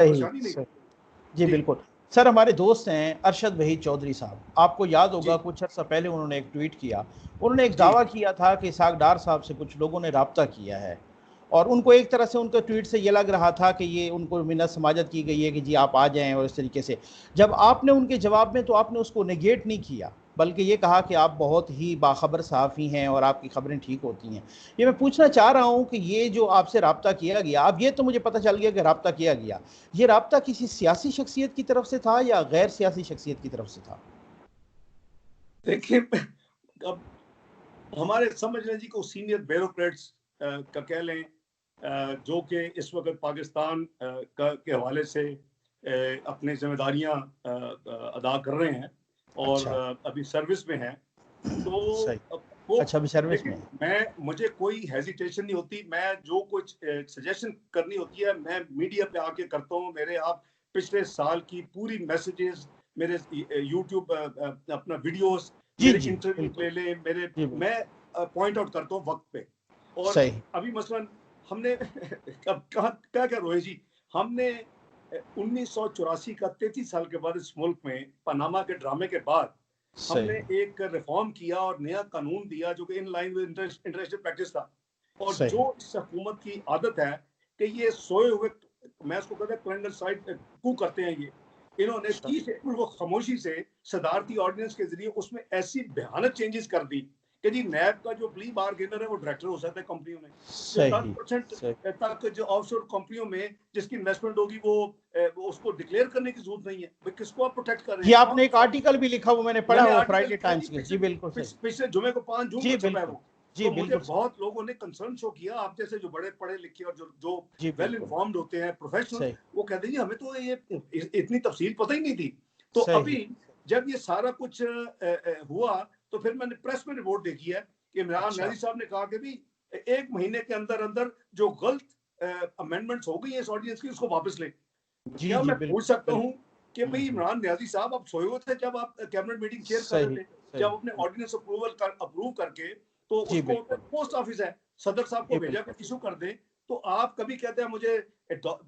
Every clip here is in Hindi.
परेशानी नहीं। जी बिल्कुल सर, हमारे दोस्त हैं अरशद वहीद चौधरी साहब, आपको याद होगा कुछ अर्सा पहले उन्होंने एक ट्वीट किया। उन्होंने एक दावा किया था कि इसहाक डार साहब से कुछ लोगों ने रब्ता किया है, और उनको एक तरह से उनके ट्वीट से ये लग रहा था कि ये उनको मिन्नत समाजत की गई है कि जी आप आ जाएं, और इस तरीके से जब आपने उनके जवाब में तो आपने उसको नेगेट नहीं किया, बल्कि ये कहा कि आप बहुत ही बाखबर सहाफ़ी हैं और आपकी खबरें ठीक होती हैं। ये मैं पूछना चाह रहा हूँ कि ये जो आपसे रब्ता किया गया, अब ये तो मुझे पता चल गया कि रब्ता किया गया, ये रब्ता किसी सियासी शख्सियत की तरफ से था या गैर सियासी शख्सियत की तरफ से था? देखिए, अब हमारे समझ लें जी को सीनियर ब्यूरोक्रेट्स का कह लें, जो कि इस वक्त पाकिस्तान के हवाले से अपनी जिम्मेदारियां अदा कर रहे हैं और अच्छा, अभी सर्विस में हैं। तो सही। वो अच्छा, अभी सर्विस में लेकिन है। मुझे कोई हेजिटेशन नहीं होती। मैं जो कुछ सजेशन करनी होती है मैं मीडिया पे आके करता हूँ। मेरे आप पिछले साल की पूरी मैसेजेस, मेरे यूट्यूब अपना वीडियोस, जी, मेरे जी, इंटरव्यू बिल्कुल। ले लें, मेरे जी, बिल्कुल। मैं पॉइंट आउट करता हूँ वक्त पे। और सही। अभी मसलन हमने अब कहा क्या क्या रोहे जी, हमने 1984 का 33 साल के बाद इस मुल्क में पनामा के ड्रामे के बाद हमने सही। एक रिफॉर्म किया और नया कानून दिया जो कि in line with international practice था। और सही। जो इस हुकूमत की आदत है कि ये सोए हुए, मैं उसको कहता हूँ क्लैंडर साइड कू करते हैं, ये इन्होंने अच्छा। 30 अप्रैल को खामोशी से सदारती ऑर्डिनेंस के जरिए उसमें ऐसी भयानक चेंजेस कर दी कि जी नैब का जो प्ली बार गेनर है वो डायरेक्टर हो सकता है कंपनियों में। जो सही। 10% सही। तक जो ऑफशोर कंपनियों में जिसकी इन्वेस्टमेंट होगी वो उसको डिक्लेयर करने की जरूरत नहीं है। भाई किसको आप प्रोटेक्ट कर रहे ये हैं, आपने कौन एक सा? आर्टिकल भी लिखा, वो मैंने पढ़ा, मैंने वो आर्टिकल फ्राइडे लिखा टाइम्स जी के। जी बिल्कुल सही। पिछले जुमे को 5 जून जी को छपा है बिल्कुल। वो। जी तो मुझे बिल्कुल सही। बहुत लोगों ने कंसर्न शो किया, आप जैसे जो बड़े पढ़े लिखे और जो जी वेल बिल्कुल इन्फॉर्म्ड होते हैं प्रोफेशनल, सही। वो कहते हैं जी हमें तो ये इतनी तफसील पता ही नहीं थी। तो सही। अभी जब ये सारा कुछ हुआ तो फिर मैंने प्रेस में रिपोर्ट देखी है कि इमरान अच्छा। नयाजी साहब ने कहा कि भी 1 महीने के अंदर अंदर जो गलत अमेंडमेंट्स हो गई है इस ऑर्डिनेंस की उसको वापस ले। जी, क्या जी, मैं पूछ बिल्कुल, सकता हूँ बिल्कुल। कि भाई इमरान न्याजी साहब आप सोए हुए थे जब आप कैबिनेट मीटिंग चेयर कर रहे सही। थे, सही। जब अपने ऑर्डिनेंस अप्रूव करके तो जी उसको बिल्कुल। पोस्ट ऑफिस है, सदर साहब को जी भेजा कि बिल्कुल। इशू कर दे। तो आप कभी कहते हैं मुझे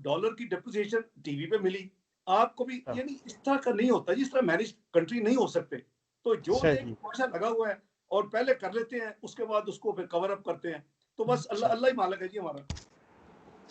डॉलर की डिप्रिसिएशन टीवी पे मिली, आपको भी हाँ, यानी इस तरह का नहीं होता, जिस तरह मैनेज कंट्री नहीं हो सकते। तो जो एक सही। तमाशा लगा हुआ है और पहले कर लेते हैं उसके बाद उसको फिर कवर अप करते हैं। तो बस अल्लाह सही। अल्लाह ही मालिक है जी हमारा।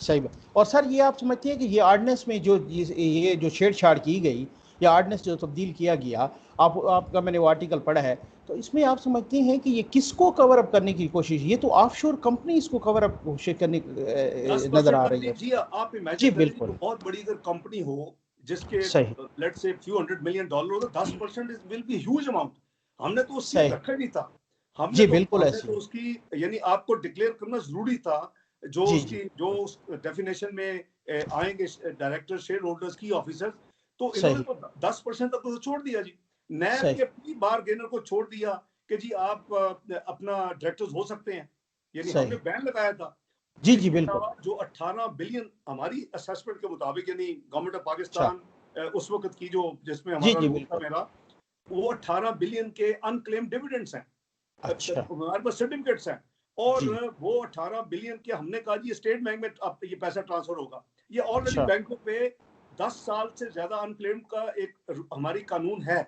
सही बात। और सर ये आप समझते हैं कि ये आर्डनेंस में जो ये जो छेड़छाड़ की गई, या आर्डनेंस जो तब्दील किया गया, आपका मैंने वो आर्टिकल पढ़ा है, तो इसमें आप समझते हैं कि ये किसको कवर अप करने की कोशिश, ये तो ऑफशोर कंपनी इसको कवर अप कोशिश करने नजर 10% आ तक रही नहीं है? जी। आप जी इमेजिन करें जी, बिल्कुल। तो बहुत बड़ी अगर कंपनी हो जिसके सही। लेट्स से फ्यू $100 मिलियन हो, तो 10% विल बी ह्यूज अमाउंट। हमने तो उसकी सही। रखा ही नहीं था। हमने जी तो बिल्कुल हमने ऐसी तो है। उसकी यानी आपको डिक्लेयर करना जरूरी था। जो जी, जी, उसकी जो बिल्कुल। उस डेफिनेशन में आएंगे डायरेक्टर शेयर होल्डर्स की ऑफिसर्स, तो इन्होंने सही। तो 10% तक तो छोड़ दिया जी। नैब सही। के प्री बार गेनर को छोड़ दिया कि जी आप अपना डायरेक्टर्स हो सकते हैं, यानी हमने सही। बैन लगाया था। जी, जी, इसके बिल्कुल। अलावा जो 18 बिलियन हमारी असेसमेंट के मुताबिक, यानी गवर्नमेंट ऑफ अच्छा। पाकिस्तान उस वक्त की जो जिसमें जी, हमारा जी, रोल था बिल्कुल। मेरा, वो 18 बिलियन के अनक्लेम डिविडेंड्स हैं। अच्छा। हमारे पास सर्टिफिकेट्स हैं। और जी। वो 18 बिलियन के हमने कहा जी स्टेट बैंक में अब ये पैसा ट्रांसफर होगा। ये ऑलरेडी अच्छा। बैंकों पे 10 साल से ज्यादा अनक्लेम का एक हमारी कानून है,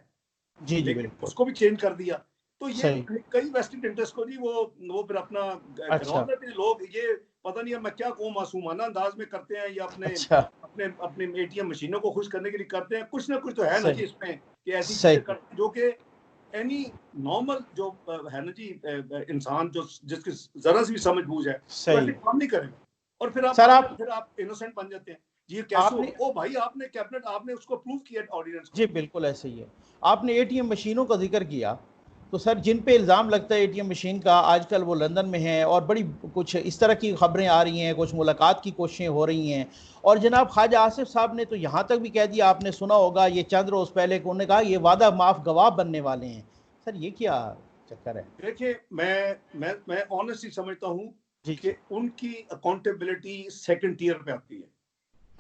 जी, जी, लेकिन बिल्कुल। उसको भी चेंज कर दिया। तो ये सही। कई वेस्टेड इंटरेस्ट को जी वो फिर अपना करवा अच्छा। लेते हैं लोग। ये पता नहीं है मैं क्या कहूँ, मासूमाना अंदाज में करते हैं या अपने अच्छा। अपने अपने एटीएम मशीनों को खुश करने के लिए करते हैं। कुछ ना कुछ तो है ना जी सही। इसमें कि ऐसी चीजें सही। करते हैं जो कि एनी नॉर्मल जो है ना जी इंसान जो जिसकी जरा सी भी समझ बूझ है वो ऐसे सही। काम नहीं करेगा। और फिर आप सर बाद में आप फिर आप इनोसेंट बन जाते हैं जी। ये कैसे आपने होगा? ओ भाई आपने कैबिनेट आपने उसको अप्रूव किया ऑर्डिनेंस को। जी बिल्कुल ऐसे ही है। आपने एटीएम मशीनों का जिक्र किया, तो सर जिन पे इल्ज़ाम लगता है एटीएम मशीन का, आजकल वो लंदन में है, और बड़ी कुछ इस तरह की खबरें आ रही हैं, कुछ मुलाकात की कोशिशें हो रही हैं। और जनाब ख्वाजा आसिफ साहब ने तो यहाँ तक भी कह दिया, आपने सुना होगा, ये चंद रोज़ पहले को उन्होंने कहा ये वादा माफ गवाह बनने वाले हैं। सर ये क्या चक्कर है? देखिए, मैं ऑनेस्टली समझता हूँ जी, कि जी। उनकी अकाउंटेबिलिटी सेकंड टियर पे आती है।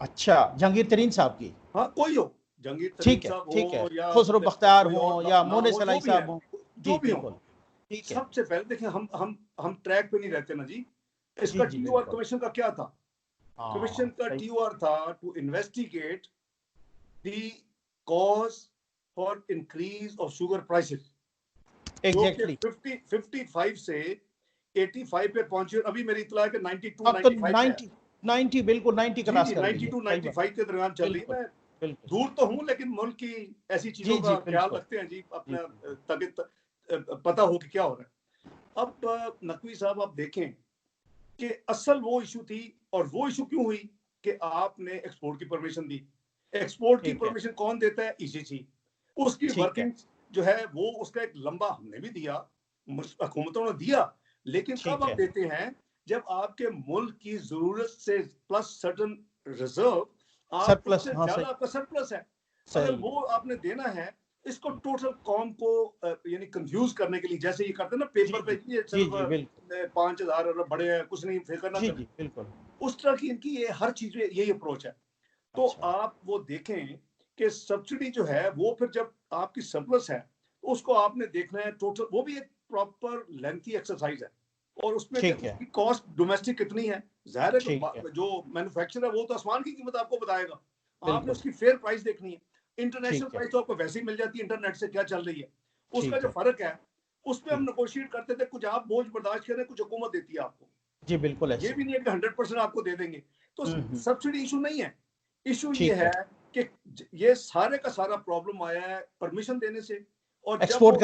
अच्छा, जहांगीर तरीन साहब की। हाँ, कोई हो, जहांगीर तरीन ठीक है, साहब ठीक है। हो या खुसरो बख्तियार कोई और हों या नाम मोने हो, सलाई जो भी है, साहब हों। जो जी भी हो। बिल्कुल। ठीक है। सबसे पहले देखिए हम ट्रैक पे नहीं रहते ना जी। जी, इसका जी, टीओआर बिल्कुल। कमीशन का क्या था? कमीशन का सही। TOR था to investigate the cause for increase of sugar prices, जो कि एग्जैक्टली 55 से 85 पे पहुंचे। अभी मेरी इतला है कि 92 अब तो 95 पे है। 90 बिल्कुल 90 जी क्रॉस जी, कर गई है, 92 सही बात। 95 के दरमियान चल रही है। बिल्कुल मैं बिल्कुल। दूर तो हूं, लेकिन मुल्क की ऐसी चीजों जी का जी ख्याल बिल्कुल। रखते हैं जी, जी अपना बिल्कुल। ताकि पता हो कि क्या हो रहा है। अब नकवी साहब आप देखें कि असल वो इशू थी, और वो इशू क्यों हुई कि आपने एक्सपोर्ट की परमिशन दी। एक्सपोर्ट की ठीक है परमिशन कौन देता है? ECC। उसकी ठीक है वर्किंग जो है वो, उसका एक लंबा हमने भी दिया, हुकूमतों ने दिया, लेकिन कब ठीक आप है। देते हैं? जब आपके मुल्क की जरूरत से प्लस सर्टन रिजर्व, आप सरप्लस, उससे हाँ सही ज्यादा आपका सरप्लस है, अगर सही वो आपने देना है, इसको टोटल कॉम को यानी कंफ्यूज करने के लिए, जैसे ये करते हैं ना जी पेपर पे, जी ये जी सिर्फ जी बिल्कुल। 5,000 अरब बड़े हैं, कुछ नहीं, फिक्र ना जी करें। जी बिल्कुल। उस तरह की इनकी ये हर चीज में यही अप्रोच है। तो अच्छा आप वो देखें कि सब्सिडी जो है वो फिर जब आपकी सरप्लस है, तो उसको आपने देखना है टोटल, वो भी एक प्रॉपर लेंथी एक्सरसाइज है। और उसमें कि ठीक है उसकी कॉस्ट डोमेस्टिक कितनी है, जाहिर है ठीक है कि जो मैन्युफैक्चरर है वो तो आसमान की कीमत आपको बताएगा, आपने बिल्कुल। उसकी फेयर प्राइस देखनी है। इंटरनेशनल ठीक है प्राइस तो आपको वैसे ही मिल जाती है, इंटरनेट से क्या चल रही है। उसका ठीक जो है फर्क है, उस पर हम ठीक। नेगोशिएट करते थे, कुछ आप बोझ बर्दाश्त करें, कुछ हुकूमत देती है आपको। जी बिल्कुल ये ऐसे भी ही। नहीं है कि 100% आपको दे देंगे। तो हम्म। सब्सिडी इशू नहीं है। इशू ये ठीक है है। कि ये सारे का सारा प्रॉब्लम आया है परमिशन देने से, और जब वो एक्सपोर्ट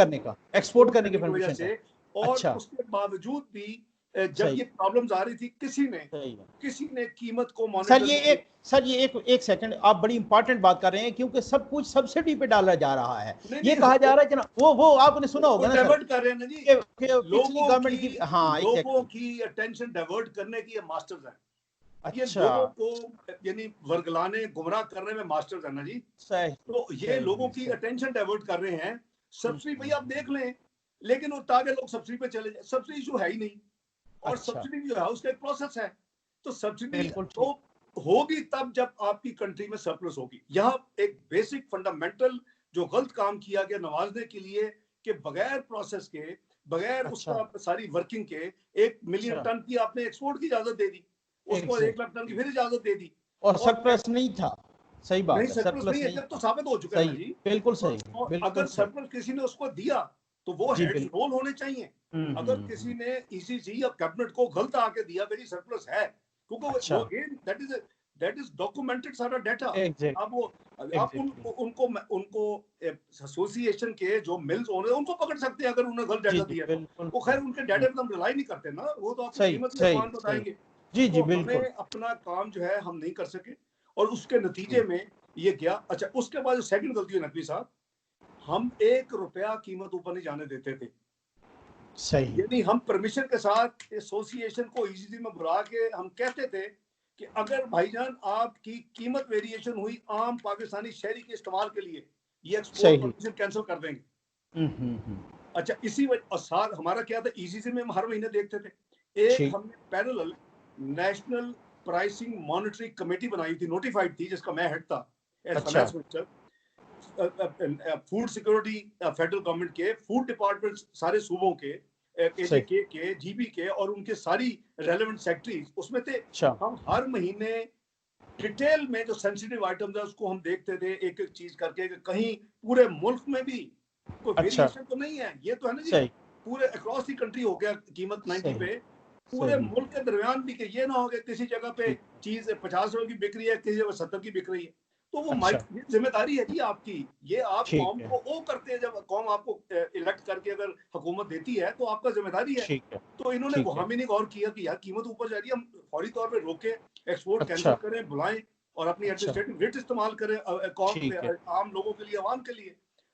एक्सपोर्ट करने की करने की वजह परमिशन का। से, और अच्छा उसके बावजूद भी जब सही ये प्रॉब्लम्स आ रही थी, सही है। किसी ने कीमत को सर मॉनिटर ये नहीं किया। एक सर ये एक सेकंड, आप बड़ी इंपॉर्टेंट बात कर रहे हैं, क्योंकि सब कुछ सब्सिडी पे डाला जा रहा है। नहीं ये नहीं, कहा जा रहा है जना, वो आपने सुना वो होगा ना सर, डाइवर्ट कर रहे हैं ना जी, कि पिछली लोगों की गवर्नमेंट की, हाँ लोगों एग्जैक्टली। की अटेंशन डाइवर्ट करने की ये मास्टर्स हैं। ये अच्छा लोगों को यानी वर्गलाने, गुमराह करने में मास्टर्स है ना जी। सही तो ये लोगों सही की सही। अटेंशन डाइवर्ट कर रहे हैं। सब्सिडी भाई आप हम्म। देख लें, लेकिन वो ताकि लोग सब्सिडी पे चले जाए, सब्सिडी इशू है ही नहीं। और अच्छा सब्सिडी जो है उसका एक प्रोसेस है। तो सब्सिडी बिल्कुल तो ठीक। होगी तब जब आपकी कंट्री में सरप्लस होगी। यहाँ एक बेसिक फंडामेंटल जो गलत काम किया गया नवाजने के लिए, कि बगैर प्रोसेस के, बगैर अच्छा उसका सारी वर्किंग के, 1 मिलियन अच्छा टन की आपने एक्सपोर्ट की इजाजत दे दी, उसको 1 लाख टन की एग्जैक्टली। फिर इजाजत दे दी। और और सरप्लस नहीं था। सही नहीं, बात है, सरप्लस नहीं सरप्लस है, नहीं जब तो था। साबित हो चुका है ना सही जी। बिल्कुल तो सही अगर बिल्कुल सही। सरप्लस किसी ने उसको दिया, तो वो जी हेड्स बिल्कुल। रोल होने चाहिए। अगर किसी ने ECC या कैबिनेट को गलत आके दिया कि जी सरप्लस है, क्योंकि वो अच्छा अगेन दैट इज डॉक्यूमेंटेड सारा डाटा। एग्जैक्ट अब वो आप एग्जैक्टली। उनको एसोसिएशन के जो मिल्स ओनर उनको पकड़ सकते हैं अगर उन्होंने गलत जी डाटा जी दिया तो। बिल्कुल वो खैर उनके डाटा पे हम रिलाई नहीं करते ना, वो तो आपको सही कीमत भी सही आसमान सही। बताएंगे। जी जी तो बिल्कुल। हमें अपना काम जो है हम नहीं कर सके, और उसके नतीजे जी में ये गया। अच्छा, उसके बाद जो सेकंड गलती हुई नकवी साहब, हम 1 रुपया कीमत ऊपर नहीं जाने देते थे। सही। यानी हम परमिशन के साथ एसोसिएशन को ECC में बुला के हम कहते थे कि अगर भाईजान आपकी कीमत वेरिएशन हुई आम पाकिस्तानी शहरी के इस्तेमाल के लिए, ये एक्सपोर्ट सही। परमिशन कैंसिल कर देंगे। हम्म। अच्छा, इसी वजह और साथ हमारा क्या था, ECC में हम हर महीने देखते थे। एक ठीक। हमने parallel national pricing monetary committee बनाई थी, नोटिफाइड थी, जिसका मैं हेड था एज अच्छा finance minister. Food security federal government के फूड डिपार्टमेंट सारे सूबों के, सही। AJK के, GB के, और उनके सारी रेलेवेंट सेक्रेटरीज उसमें थे। अच्छा हम हर महीने डिटेल में जो सेंसिटिव आइटम्स है उसको हम देखते थे, एक एक चीज करके, कि कहीं पूरे मुल्क में भी कोई अच्छा वेरिएशन तो नहीं है। ये तो है ना जी, सही पूरे अक्रॉस दी कंट्री हो गया कीमत 90 सही पे, पूरे सही। मुल्क के दरमियान भी, कि ये ना हो गया किसी जगह पे ठीक। चीज 50 रुपए की बिक रही है, किसी जगह 70 की बिक रही है। तो वो अच्छा ये जिम्मेदारी है जी आपकी। ये आप ठीक कौम है को वो करते हैं, जब कौम आपको इलेक्ट करके अगर हुकूमत देती है तो आपका जिम्मेदारी है। ठीक है तो इन्होंने ठीक है। वहां भी नहीं गौर किया कि यार कीमत ऊपर जा रही है, हम फौरी तौर पे रोके, एक्सपोर्ट कैंसिल अच्छा करें, बुलाएं, और अपनी अच्छा एडमिनिस्ट्रेटिव रेट इस्तेमाल करें कौम ठीक है आम लोगों के लिए, आवाम के लिए।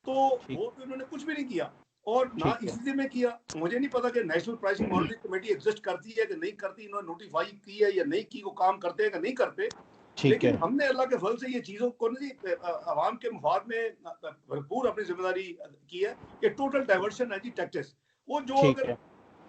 तो ठीक वो तो इन्होंने कुछ भी नहीं किया, और ना ठीक है। ICC में किया। मुझे नहीं पता कि national pricing monitoring committee exist करती है कि नहीं करती, इन्होंने नोटिफाई की है या नहीं की, वो काम करते हैं कि नहीं करते। ठीक लेकिन है हमने अल्लाह के फल से ये चीजों को ना जी आवाम के मफाद में भरपूर अपनी जिम्मेदारी की है। कि टोटल डाइवर्शन है जी टैक्सेस। वो जो ठीक अगर है।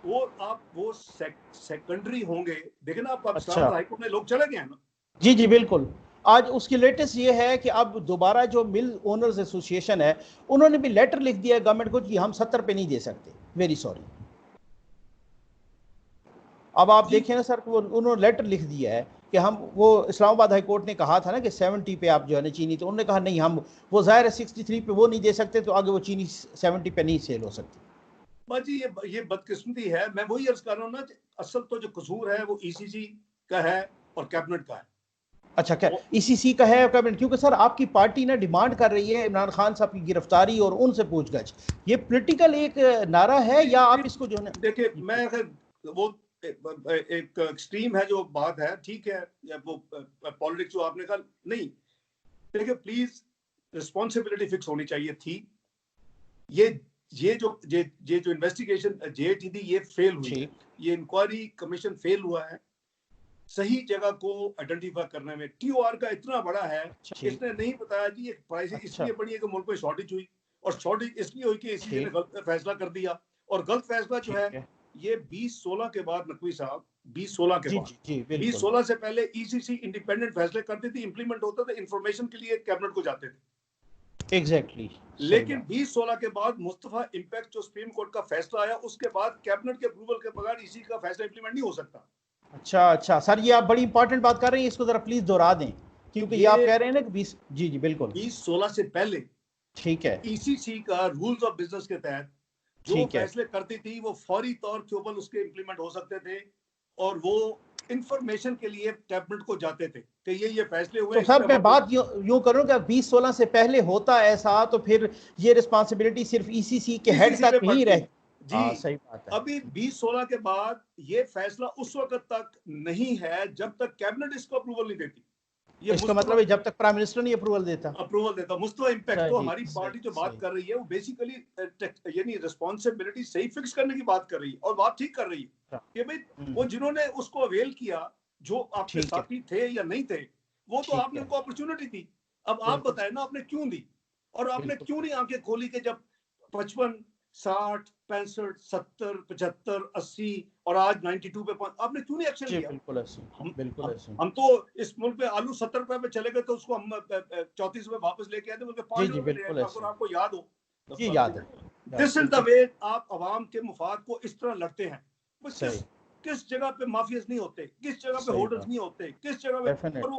वो आप वो सेकेंडरी होंगे, देखे ना, आप अच्छा इस्लामाबाद हाईकोर्ट में लोग चले गए हैं ना। जी जी बिल्कुल। आज उसकी लेटेस्ट ये है कि अब दोबारा जो मिल ओनर्स एसोसिएशन है, उन्होंने भी लेटर लिख दिया है गवर्नमेंट को कि हम 70 पे नहीं दे सकते, वेरी सॉरी। अब आप जी देखें ना सर, वो उन्होंने लेटर लिख दिया है कि हम, वो इस्लामाबाद हाई कोर्ट ने कहा था ना कि 70 पे आप जो है ना चीनी, तो उन्होंने कहा नहीं, हम वो ज़ाहिर है 63 पे वो नहीं दे सकते, तो आगे वो चीनी 70 पे नहीं सेल हो सकती। बाजी ये बदकिस्मती है। मैं वही अर्ज कर रहा हूँ ना, असल तो जो कसूर है वो ईसीसी का है और कैबिनेट का है। अच्छा, क्या ईसीसी का है कैबिनेट? क्योंकि सर आपकी पार्टी ना डिमांड कर रही है इमरान खान साहब की गिरफ्तारी और उनसे पूछगछ। ये पॉलिटिकल एक नारा है या आप इसको जो है देखिए, मैं वो एक एक्सट्रीम है जो बात है, ठीक है, वो पॉलिटिक्स जो आपने कहा नहीं। देखिए प्लीज, रिस्पॉन्सिबिलिटी फिक्स होनी चाहिए थी। ये जो इन्वेस्टिगेशन जेएटी थी ये फेल हुई है। ये इंक्वायरी कमीशन फेल हुआ है सही जगह को आइडेंटिफाई करने में। टीओआर का इतना बड़ा है, इसने नहीं बताया कि ये प्राइस इसलिए बढ़ी है कि मुल्क में शॉर्टेज हुई, और शॉर्टेज इसलिए हुई कि इसी ने गलत फैसला कर दिया। और गलत फैसला जो है ये 2016 के बाद, नकवी साहब 2016 के बाद, 2016 से पहले ईसीसी इंडिपेंडेंट फैसले करती थी, इंप्लीमेंट होता था, इंफॉर्मेशन के लिए कैबिनेट को जाते थे। एग्जैक्टली। लेकिन 2016 के बाद मुस्तफा इम्पैक्ट जो सुप्रीम कोर्ट का फैसला आया, उसके बाद कैबिनेट के अप्रूवल के बगैर इसी का फैसला इंप्लीमेंट नहीं हो सकता। अच्छा सर, ये आप बड़ी इंपॉर्टेंट बात कर रहे हैं, इसको जरा प्लीज दोहरा दें, क्योंकि ये आप कह रहे हैं ना कि 20, जी बिल्कुल, 2016 से पहले ठीक है, ईसीसी का रूल्स ऑफ बिजनेस के तहत जो फैसले करती थी वो फौरी तौर के ऊपर उसके इंप्लीमेंट हो सकते थे, और वो इंफॉर्मेशन के लिए कैबिनेट को जाते थे कि ये फैसले हुए। तो सर मैं बात यूं करूं कि 2016 से पहले होता ऐसा, तो फिर ये रिस्पांसिबिलिटी सिर्फ ईसीसी के हेड तक नहीं रह जी। सही बात है। अभी 2016 के बाद ये फैसला उस वक्त तक नहीं है जब तक कैबिनेट इसको अप्रूवल नहीं देती। ये इसका मतलब है जब तक प्राइम मिनिस्टर नहीं अप्रूवल देता। मुस्तफा इम्पैक्ट तो हमारी पार्टी जो बात कर रही है वो बेसिकली यानी रिस्पॉन्सिबिलिटी सही फिक्स करने की बात कर रही है, और बात ठीक कर रही है कि भाई वो जिन्होंने उसको अवेल किया, जो आपके साथी थे या नहीं थे, वो तो आपने उनको अपॉर्चुनिटी दी। अब आप बताएं ना आपने क्यों दी, और आपने क्यों नहीं आंखें खोली कि जब 55, 60, 65, 70, 75, 80 और आज 92 पे आपने क्यों नहीं एक्शन लिया? हम तो इस मुल्क में आलू 70 रुपए पे चले गए तो उसको हम 34 में वापस लेके आए थे, बोलते 5 रुपए, अगर आपको याद हो। ये याद है। दिस इज द वे आप अवाम के मुफाद को इस तरह लड़ते हैं। किस जगह पे माफियाज नहीं होते, किस जगह पे होल्डर्स नहीं होते, किस जगह पे, और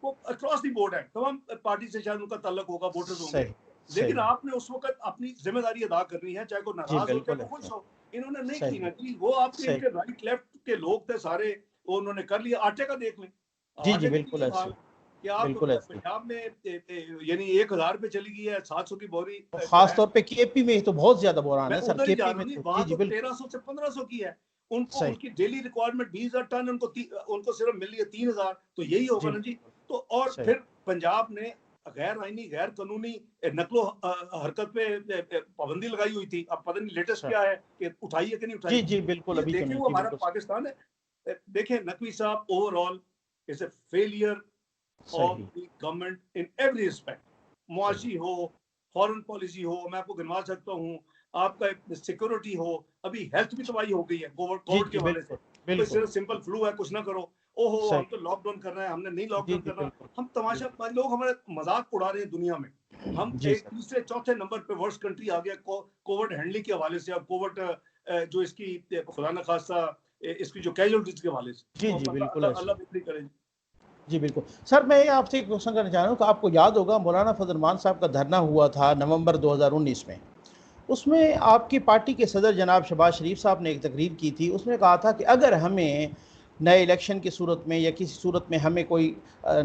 वो अक्रॉस द बोर्ड है, तमाम पार्टी से शायद उनका ताल्लुक होगा, वोटर्स होंगे, लेकिन आपने उस वक्त अपनी जिम्मेदारी अदा करनी है, चाहे कोई नाराज हो चाहे खुश हो। इन्होंने नहीं की ना जी, वो आपके इनके राइट लेफ्ट के लोग थे सारे, वो उन्होंने कर लिया। आटे का देख लें, जी बिल्कुल कि आप पंजाब में यानी 1000 पे चली गई है 700 की बोरी, खास तौर पे केपी में तो बहुत ज्यादा बुरान है सर। केपी में वहां तो 1300 से 1500 की है। उनको उनकी डेली रिक्वायरमेंट 20,000 टन, उनको सिर्फ मिल रही है 3000, तो यही होगा ना जी। तो और फिर पंजाब ने गैर आईनी गैर कानूनी नकलो हरकत पे पाबंदी लगाई हुई थी। अब पता नहीं लेटेस्ट क्या है कि उठाई है कि नहीं उठाई। जी बिल्कुल, अभी देखिए वो हमारा पाकिस्तान है। देखिए नकवी साहब, overall is a failure of the government in every respect. मुआशी हो, फॉरेन पॉलिसी हो, मैं आपको गिनवा सकता हूँ, आपका सिक्योरिटी हो, अभी हेल्थ भी तबाही हो गई है कोविड के हवाले से। कोई सिर्फ सिंपल फ्लू है, कुछ ना करो, ओहो हम तो लॉकडाउन कर रहे हैं, हमने नहीं लॉकडाउन करना। हम तमाशा, लोग हमारे मजाक उड़ा रहे हैं दुनिया में। हम एक तीसरे चौथे नंबर पे वर्स्ट कंट्री आ गया कोविड हैंडलिंग के हवाले से। अब कोविड जो इसकी खुदा न खास्ता इसकी जो कैजुअलिटीज के हवाले से, जी बिल्कुल, अल्लाह बेहतरी करे। जी बिल्कुल सर, मैं आपसे एक क्वेश्चन करना चाह रहा हूँ कि आपको याद होगा मौलाना फजल रहमान साहब का धरना हुआ था नवंबर 2019 में। उसमें आपकी पार्टी के सदर जनाब शहबाज शरीफ साहब ने एक तकरीर की थी, उसमें कहा था कि अगर हमें नए इलेक्शन की सूरत में या किसी सूरत में हमें कोई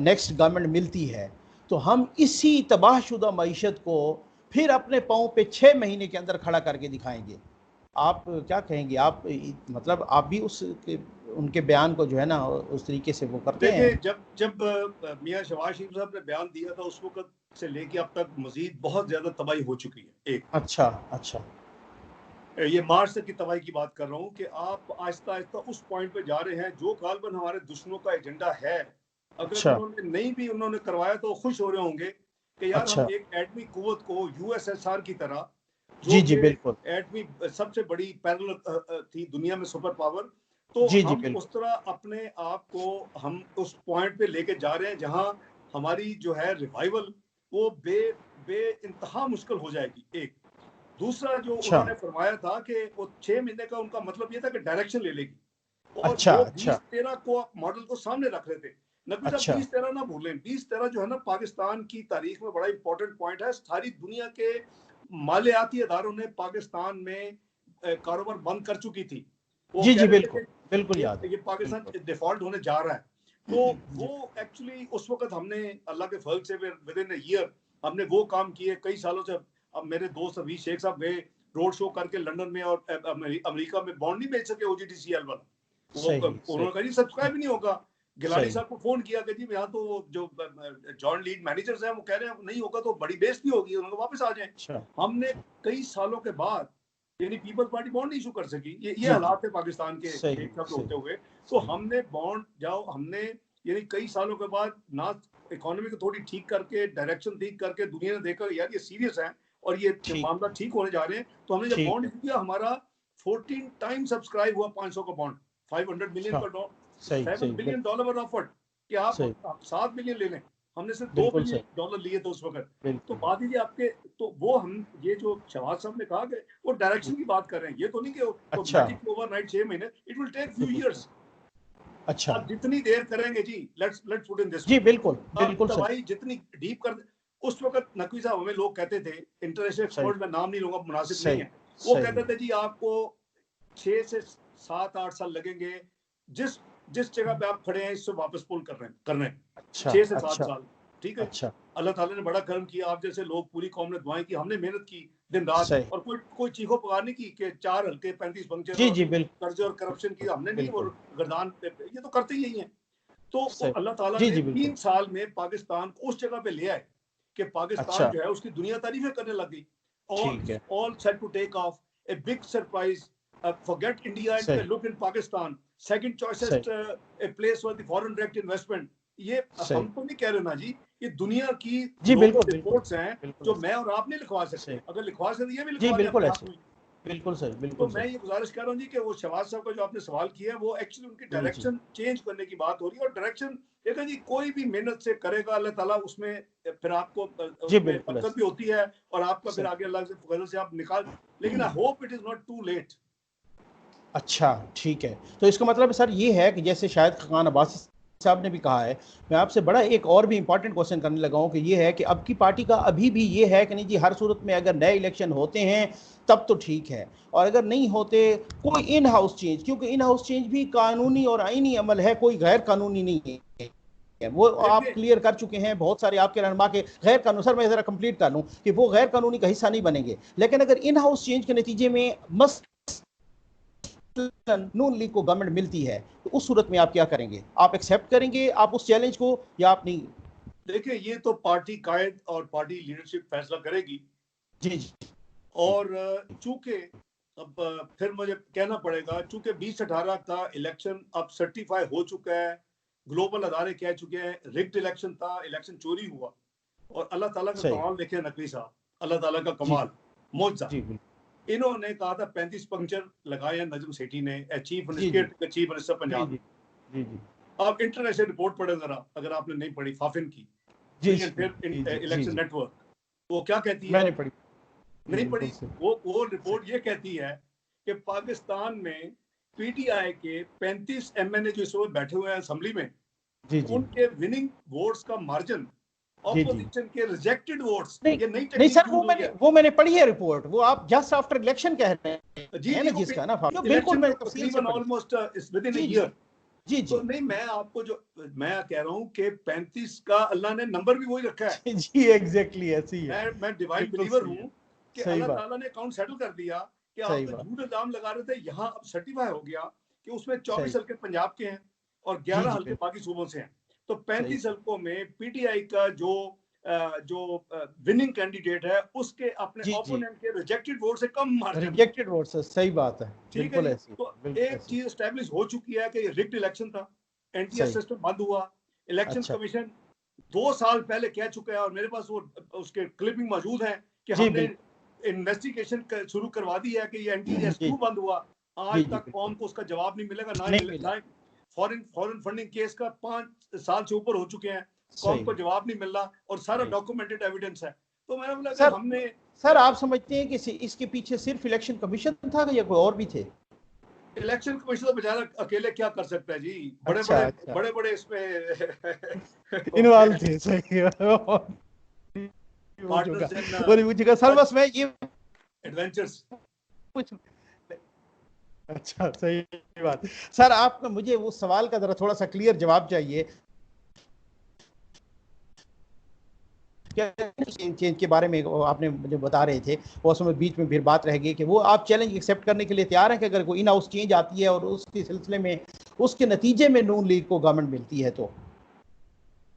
नेक्स्ट गवर्नमेंट मिलती है तो हम इसी तबाहशुदा मईशत को फिर अपने पाँव पे 6 महीने के अंदर खड़ा करके दिखाएंगे। आप क्या कहेंगे? आप मतलब आप भी उनके बयान को जो है ना उस तरीके से वो करते हैं? जब मियां शहबाज शरीफ साहब ने बयान दिया था उस वक्त से लेके अब तक मजीद बहुत ज्यादा तबाही हो चुकी है। एक अच्छा ये मार्च तक की तबाही की बात कर रहा हूँ कि आप आहिस्ता आहिस्ता उस पॉइंट पे जा रहे हैं जो गालबन हमारे दुश्मनों का एजेंडा है। अगर उन्होंने नहीं भी उन्होंने करवाया तो खुश हो रहे होंगे कि यार हम एक एटमी कुव्वत को यूएसएसआर की तरह, जी बिल्कुल, एटमी सबसे बड़ी पैरेलल थी दुनिया में सुपर पावर, तो हम उस तरह अपने आप को हम उस पॉइंट पे लेके जा रहे हैं जहां हमारी जो है रिवाइवल वो बे इंतहा मुश्किल हो जाएगी। एक दूसरा जो उन्होंने फरमाया था कि वो 6 महीने का उनका मतलब ये था कि डायरेक्शन ले लेगी, और वो 2013 को मॉडल को सामने रख रहे थे। नकवी साहब अच्छा 2013 ना भूलें, 2013 जो है ना पाकिस्तान की तारीख में बड़ा इंपॉर्टेंट पॉइंट है। सारी दुनिया के मालियाती इदारों ने पाकिस्तान में कारोबार बंद कर चुकी थी। वो जी कह जी रहे थे बिल्कुल बिल्कुल कि याद है ये पाकिस्तान बिल्कुल डिफॉल्ट होने जा रहा है। तो जी वो एक्चुअली उस वक्त हमने अल्लाह के फजल से विद इन ईयर हमने वो काम किए कई सालों से। अब मेरे दोस्त अभी शेख साहब गए रोड शो करके लंदन में और अमेरिका में, बॉन्ड नहीं बेच सके OGTCL वाला। वो सही उन्होंने सही कहा जी सब्सक्राइब नहीं होगा। गिलानी सही साहब को फोन किया कि जी यहाँ तो जो जॉइंट लीड मैनेजर्स हैं वो कह रहे हैं नहीं होगा तो बड़ी बेइज्जती होगी, उन्होंने वापस आ जाए। अच्छा हमने कई सालों के बाद यानी पीपल्स पार्टी बॉन्ड इशू कर सकी। ये जी जी हालात है पाकिस्तान के सही एक शब्द सही होते हुए। तो सही हमने बॉन्ड जाओ हमने यानी कई सालों के बाद ना इकोनॉमी को थोड़ी ठीक करके डायरेक्शन ठीक करके दुनिया ने देखा यार ये सीरियस है और ये ठीक मामला ठीक होने जा रहे हैं। तो हमने जब ठीक बॉन्ड है इशू किया हमारा 14 टाइम सब्सक्राइब हुआ 500 का बॉन्ड। 500 मिलियन अच्छा का सही $7 सही बिलियन वर ऑफर्ड कि सही आप 7 बिलियन ले लें। हमने सिर्फ $2 बिल्कुल सही बिलियन लिए थे उस वक्त। तो बिल्कुल बात ये आपके तो वो हम ये जो शहबाज साहब ने कहा कि वो डायरेक्शन की बात कर रहे हैं, ये तो नहीं कि वो अच्छा मैजिक ओवरनाइट 6 महीने, इट विल टेक फ्यू बिल्कुल इयर्स। अच्छा आप जितनी देर करेंगे जी लेट्स पुट इन दिस जी वे, बिल्कुल आप बिल्कुल सही दवाई जितनी डीप कर उस वक्त नकवी साहब हमें लोग कहते थे इंटरनेशनल सही एक्सपर्ट, मैं नाम नहीं लूंगा मुनासिब नहीं सही है, वो सही कहते थे जी आपको 6 से 7-8 साल लगेंगे जिस जिस जगह पे आप खड़े हैं इससे वापस पुल कर रहे हैं अच्छा 6 से 7 अच्छा साल। ठीक है, अच्छा अल्लाह ताला ने बड़ा कर्म किया, आप जैसे लोग पूरी कौम ने दुआएं की, हमने मेहनत की दिन रात सही और कोई चीखो पुकार नहीं की कि 4 हल्के 35 पंक्चर जी और जी कर्जे और करप्शन की हमने नहीं, वो बिल्कुल गर्दान ये तो करते ही हैं। तो सही अल्लाह ताला जी ने जी बिल्कुल 3 साल में पाकिस्तान को उस जगह पे ले आए कि पाकिस्तान अच्छा जो है उसकी दुनिया तारीफें करने लग गई। ठीक है all set to take off, a big surprise, forget India and सही look in Pakistan, second सही choicest a place for the foreign direct investment। ये सही हम तो नहीं कह रहे ना जी, ये दुनिया की जी ग्लोबल बिल्कुल बिल्कुल रिपोर्ट्स हैं बिल्कुल जो ऐसे मैं और आप नहीं लिखवा सकते। सही अगर लिखवा सकते ये भी जी लिखवा दें बिल्कुल अपने हाथ ऐसे में। बिल्कुल सही तो बिल्कुल मैं सही ये गुजारिश कर रहा हूँ जी कि वो शहबाज साहब का जो आपने सवाल किया है वो एक्चुअली उनकी जी जी डायरेक्शन चेंज करने की बात हो रही है। और डायरेक्शन देखा जी कोई भी मेहनत से करेगा अल्लाह ताला उसमें फिर आपको जी उसमें बिल्कुल बरकत ऐसे भी होती है और आपका फिर सही आगे अल्लाह से फजल से आप निकाल। लेकिन I hope it is not too late. अच्छा ठीक है तो इसका मतलब सर ये है कि जैसे शायद खान अब्बासी साहब ने भी कहा है, मैं आपसे बड़ा एक और भी इंपॉर्टेंट क्वेश्चन करने लगा हूं कि ये है कि अब की पार्टी का अभी भी ये है कि नहीं जी हर सूरत में अगर नए इलेक्शन होते हैं तब तो ठीक है और अगर नहीं होते कोई इन हाउस चेंज, क्योंकि इन हाउस चेंज भी कानूनी और आईनी अमल है, कोई गैर कानूनी नहीं है। वो आप देखिए क्लियर कर चुके हैं बहुत सारे आपके रहनुमा के गैर कानूनी, सर मैं जरा कंप्लीट कर लूं कि वो गैर कानूनी का हिस्सा नहीं बनेंगे, लेकिन अगर इन हाउस चेंज के नतीजे में मस नून लीग को गवर्नमेंट मिलती है तो उस सूरत में आप क्या करेंगे? आप एक्सेप्ट करेंगे आप उस चैलेंज को या आप नहीं? देखिए ये तो पार्टी कायद और पार्टी लीडरशिप फैसला करेगी। जी जी और चूंकि अब फिर मुझे कहना पड़ेगा चूंकि 2018 का इलेक्शन अब सर्टिफाई हो चुका है, ग्लोबल अदारे कह चुके हैं रिग्ड इलेक्शन था, इलेक्शन चोरी हुआ। और अल्लाह ताला का सही कमाल देखे नकवी साहब, अल्लाह ताला का जी कमाल मौजजा। जी बिल्कुल इन्होंने कहा था 35 पंक्चर लगाए हैं नजम सेठी ने, चीफ जी जी मिनिस्टर जी पंजाब जी ने। जी जी आप इंटरनेशनल रिपोर्ट पढ़े जरा अगर आपने नहीं पढ़ी फाफिन की, जी ठीक है, जी फिर जी जी इलेक्शन जी नेटवर्क वो क्या कहती है, मैंने पढ़ी जी नहीं बिल्कुल पढ़ी। सही वो सही रिपोर्ट ये कहती है कि पाकिस्तान में पीटीआई के 35 एमएनए जो इस वक्त बैठे हुए हैं असेंबली में, जी जी उनके विनिंग वोट्स का मार्जिन जी जी ऑपोजिशन के रिजेक्टेड वोट्स, नहीं ये नई नहीं टेक्निक सर यूज हुई है वो मैंने पढ़ी है रिपोर्ट, वो आप जस्ट आफ्टर इलेक्शन कह रहे जी हैं जी। ना वो जिसका ना जो बिल्कुल इलेक्शन मैंने में तफसील से तकरीबन पढ़ी ऑलमोस्ट विद इन जी जी ईयर। जी तो जी नहीं मैं आपको जो मैं कह रहा हूँ कि 35 का अल्लाह ने नंबर भी वही रखा है। जी जी एग्जैक्टली ऐसी ही है मैं डिवाइन बिल्कुल बिलीवर सही है हूँ कि सही अल्लाह बात ताला ने अकाउंट सेटल कर दिया कि आप सही तो बात झूठ इल्जाम लगा रहे थे, यहाँ अब सर्टिफाई हो गया कि उसमें 24 सही हल्के पंजाब के हैं और जी 11 जी हल्के बिल्कुल बाकी सूबों से हैं। तो सही 35 हल्कों में पीटीआई का जो विनिंग कैंडिडेट है उसके अपने जी जी ओपोनेंट के रिजेक्टेड वोट से कम मार्जिन। रिजेक्टेड वोट से सही बात है ठीक है बिल्कुल जी। ऐसी तो बिल्कुल एक ऐसी चीज स्टैब्लिश हो चुकी है कि ये रिग्ड इलेक्शन था, एनटीआर सही सिस्टम बंद हुआ, इलेक्शन अच्छा कमीशन 2 साल पहले कह चुका है और मेरे पास वो उसके क्लिपिंग मौजूद है कि जी हमने बिल्कुल इन्वेस्टिगेशन शुरू करवा दी है कि ये एनटीआर जी क्यों बंद हुआ। जी आज जी तक बिल्कुल कौम को उसका जवाब नहीं मिलेगा, ना ही नहीं मिले मिला ना। फॉरेन फंडिंग केस का 5 साल से ऊपर हो चुके हैं, कौम सही को जवाब नहीं मिल रहा और सारा सही डॉक्यूमेंटेड एविडेंस है। तो मैंने बोला अगर सर हमने सर आप समझते हैं कि इसके पीछे सिर्फ इलेक्शन कमीशन था या कोई और भी थे? इलेक्शन कमीशन तो बेचारा अकेले क्या कर सकता है जी, बड़े अच्छा बड़े अच्छा बड़े बड़े इसमें होते इन्वॉल्व हैं थे, सही है। पार्टनर्स इन पूछूंगा सर, सच बस मैं ये एडवेंचर्स। कुछ, अच्छा सही बात। सर आपका मुझे वो सवाल का जरा थोड़ा सा क्लियर जवाब चाहिए, क्या चेंज के बारे में आपने मुझे बता रहे थे, वो उसमें बीच में फिर बात रह गई कि वो आप चैलेंज एक्सेप्ट करने के लिए तैयार हैं कि अगर कोई इन हाउस चेंज आती है और उसके सिलसिले में उसके नतीजे में नून लीग को गवर्नमेंट मिलती है तो।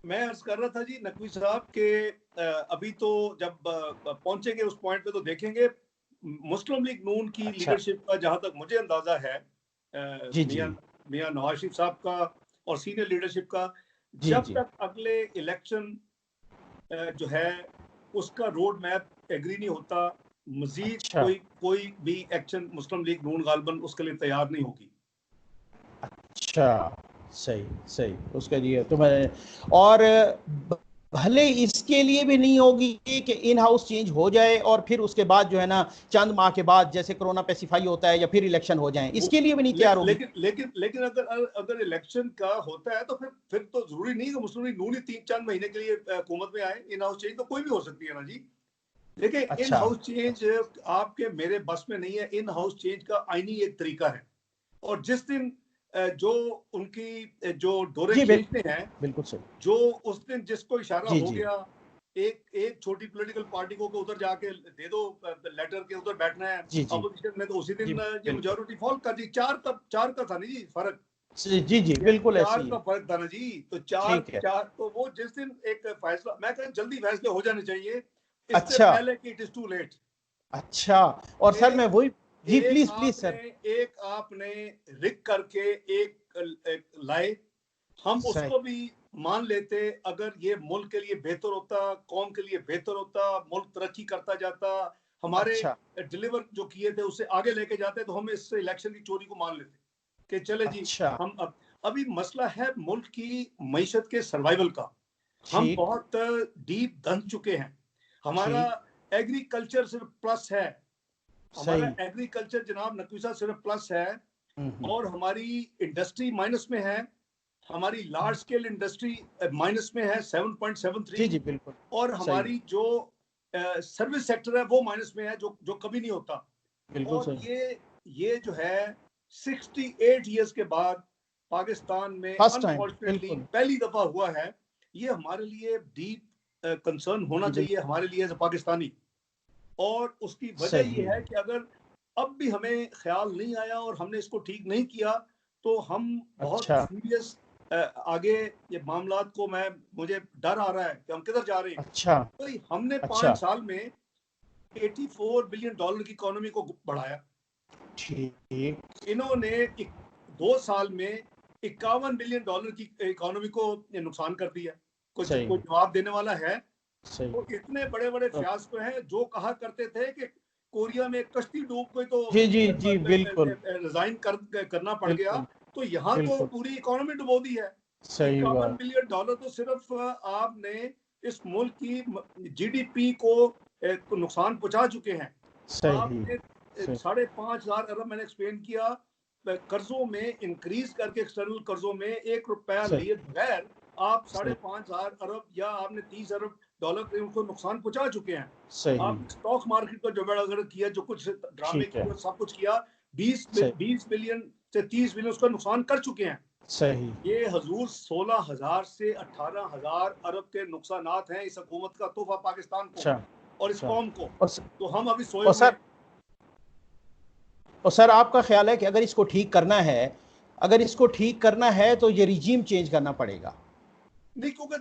मैं अर्ज कर रहा था जी नकवी साहब के अभी तो जब पहुंचेंगे उस पॉइंट पे तो देखेंगे मुस्लिम लीग नून की अच्छा लीडरशिप का जहां तक मुझे अंदाजा है, जी जी मियां मियां नवाज शरीफ साहब का और सीनियर लीडरशिप का, जी जब जी। तक अगले इलेक्शन जो है उसका रोड मैप एग्री नहीं होता, मजीद अच्छा कोई कोई भी एक्शन मुस्लिम लीग नून गालबन उसके लिए तैयार नहीं होगी। अच्छा सही सही, उसके लिए तो मैं, और भले इसके लिए भी नहीं होगी कि इन हाउस चेंज हो जाए और फिर उसके बाद जो है ना चंद माह के बाद जैसे कोरोना पेसिफाई होता है या फिर इलेक्शन हो जाए, इसके लिए भी नहीं तैयार होगी। लेकिन अगर अगर इलेक्शन का होता है तो फिर तो जरूरी नहीं कि मुस्लिम लीग नून ही 3-4 महीने के लिए हुकूमत में आए। इन हाउस चेंज तो कोई भी हो सकती है ना जी। देखिए इन अच्छा हाउस चेंज आपके मेरे बस में नहीं है। इन हाउस चेंज का आईनी एक तरीका है, और जिस दिन जो उनकी जो डोरे जी खींचते बिल्कुल हैं, बिल्कुल सही। जो उस दिन जिसको इशारा जी हो जी गया, एक एक छोटी पॉलिटिकल पार्टी को उधर जाके दे दो लेटर के उधर बैठना है जी जी अपोजिशन में, तो उसी जी दिन ये बिल्कुल। मेजोरिटी फॉल कर दी। चार का था नहीं जी फर्क, जी जी ये बिल्कुल ऐसे चार ही का है। फर्क था ना जी। तो चार ठीक है। चार तो वो जिस दिन एक फैसला, मैं कहता जल्दी फैसले हो जाने चाहिए इससे अच्छा पहले कि इट इज टू लेट। अच्छा, और सर एक मैं वही, जी एक प्लीज प्लीज आपने सर। एक आपने रिक करके एक लाए, हम सही उसको भी मान लेते अगर ये मुल्क के लिए बेहतर होता, कौम के लिए बेहतर होता, मुल्क तरक्की करता जाता, हमारे अच्छा डिलीवर जो किए थे उससे आगे लेके जाते, तो हम इस इलेक्शन की चोरी को मान लेते कि चले जी। अच्छा हम अभी मसला है मुल्क की मईशत के सर्वाइवल का। हम ठीक बहुत डीप दंग चुके हैं। हमारा ठीक एग्रीकल्चर सिर्फ प्लस है, हमारा सही। एग्रीकल्चर जनाब नकवी साहब सिर्फ प्लस है, हम्म। और हमारी इंडस्ट्री माइनस में है। हमारी लार्ज स्केल इंडस्ट्री माइनस में है जी 7.73, जी बिल्कुल और सही है। हमारी जो सर्विस सेक्टर है वो माइनस में है, जो जो कभी नहीं होता। बिल्कुल और सही। ये जो है 68 ईयर्स के बाद पाकिस्तान में फर्स्ट टाइम अनफॉर्चुनेटली बिल्कुल। पहली दफा हुआ है। ये हमारे लिए डीप कंसर्न होना जी चाहिए बिल्कुल हमारे लिए एज अ पाकिस्तानी। और उसकी वजह सही ये है कि अगर अब भी हमें ख्याल नहीं आया और हमने इसको ठीक नहीं किया, तो हम बहुत अच्छा सीरियस आगे ये मामलात को, मैं मुझे डर आ रहा है कि हम किधर जा रहे हैं। अच्छा तो हमने अच्छा 5 साल में $84 बिलियन की इकोनॉमी को बढ़ाया। ठीक इन्होंने 2 साल में $51 बिलियन की इकोनॉमी को नुकसान कर दिया। कुछ सही कोई जवाब देने वाला है? सही। तो इतने बड़े बड़े तो फियास्को हैं। जो कहा करते थे कि कोरिया में कश्ती डूब गई तो जी जी जी बिल्कुल रिजाइन करना पड़ गया, बिल्कुल तो यहाँ तो बिल्कुल पूरी इकोनॉमी डुबो दी है। सही बात। $51 बिलियन तो सिर्फ आपने इस मुल्क की जीडीपी को नुकसान पहुंचा चुके हैं। सही आपने सही 5,500 अरब, मैंने एक्सप्लेन किया, कर्जों में इंक्रीज करके, एक्सटर्नल कर्जों में 1 रुपया सही लिए बगैर आप सही 5,500 अरब या आपने $30 अरब के उनको नुकसान पहुंचा चुके हैं। सही। आपने स्टॉक मार्केट का जो बेड़ा किया, जो कुछ ड्रामे ठीक है किए, सब कुछ किया, बीस सही 20 बिलियन से 30 बिलियन उसका नुकसान कर चुके हैं। सही। ये हजूर 16,000 से 18,000 अरब के नुकसानात हैं इस हुकूमत का तोहफा पाकिस्तान को अच्छा और इस अच्छा। कौम को। और तो हम अभी सोए और हुए सर, हैं। और सर आपका ख्याल है कि अगर इसको ठीक करना है, अगर इसको ठीक करना है तो ये रिजीम चेंज करना पड़ेगा। नहीं, क्योंकि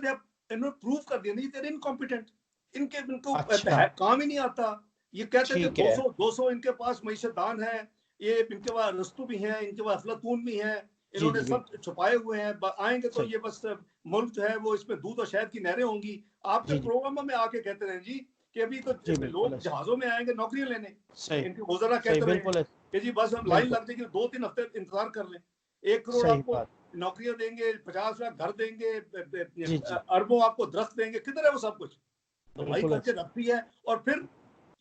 इन्होंने प्रूव कर दिया नहीं, तेरे इनकॉम्पिटेंट, इनको अच्छा काम ही नहीं आता। ये कहते थे ठीक है। 200 इनके पास मईशतदान है, ये इनके पास रस्तू भी हैं, इनके पास अफलातून भी हैं, जी इन्होंने जी सब बिल्कुल छुपाए हुए हैं, आएंगे तो सही। ये बस मुल्क जो है वो इसमें दूध और शहद की नहरें होंगी। आपके जी जी प्रोग्राम में आके कहते रहे जी कि अभी तो जी बिल्कुल लोग ऐसे। जहाजों में आएंगे नौकरियां लेने। सही इनके वज़रा सही कहते रहे बिल्कुल ऐसे। कि जी बस हम लाइन बिल्कुल लग जाएगी, 2-3 हफ्ते इंतजार कर लें, 1 करोड़ सही आपको बात। नौकरियां देंगे, 50 लाख घर देंगे, जी जी अरबों आपको दरख्त देंगे। किधर है वो सब कुछ? तबाही बिल्कुल करके ऐसे। रखती है। और फिर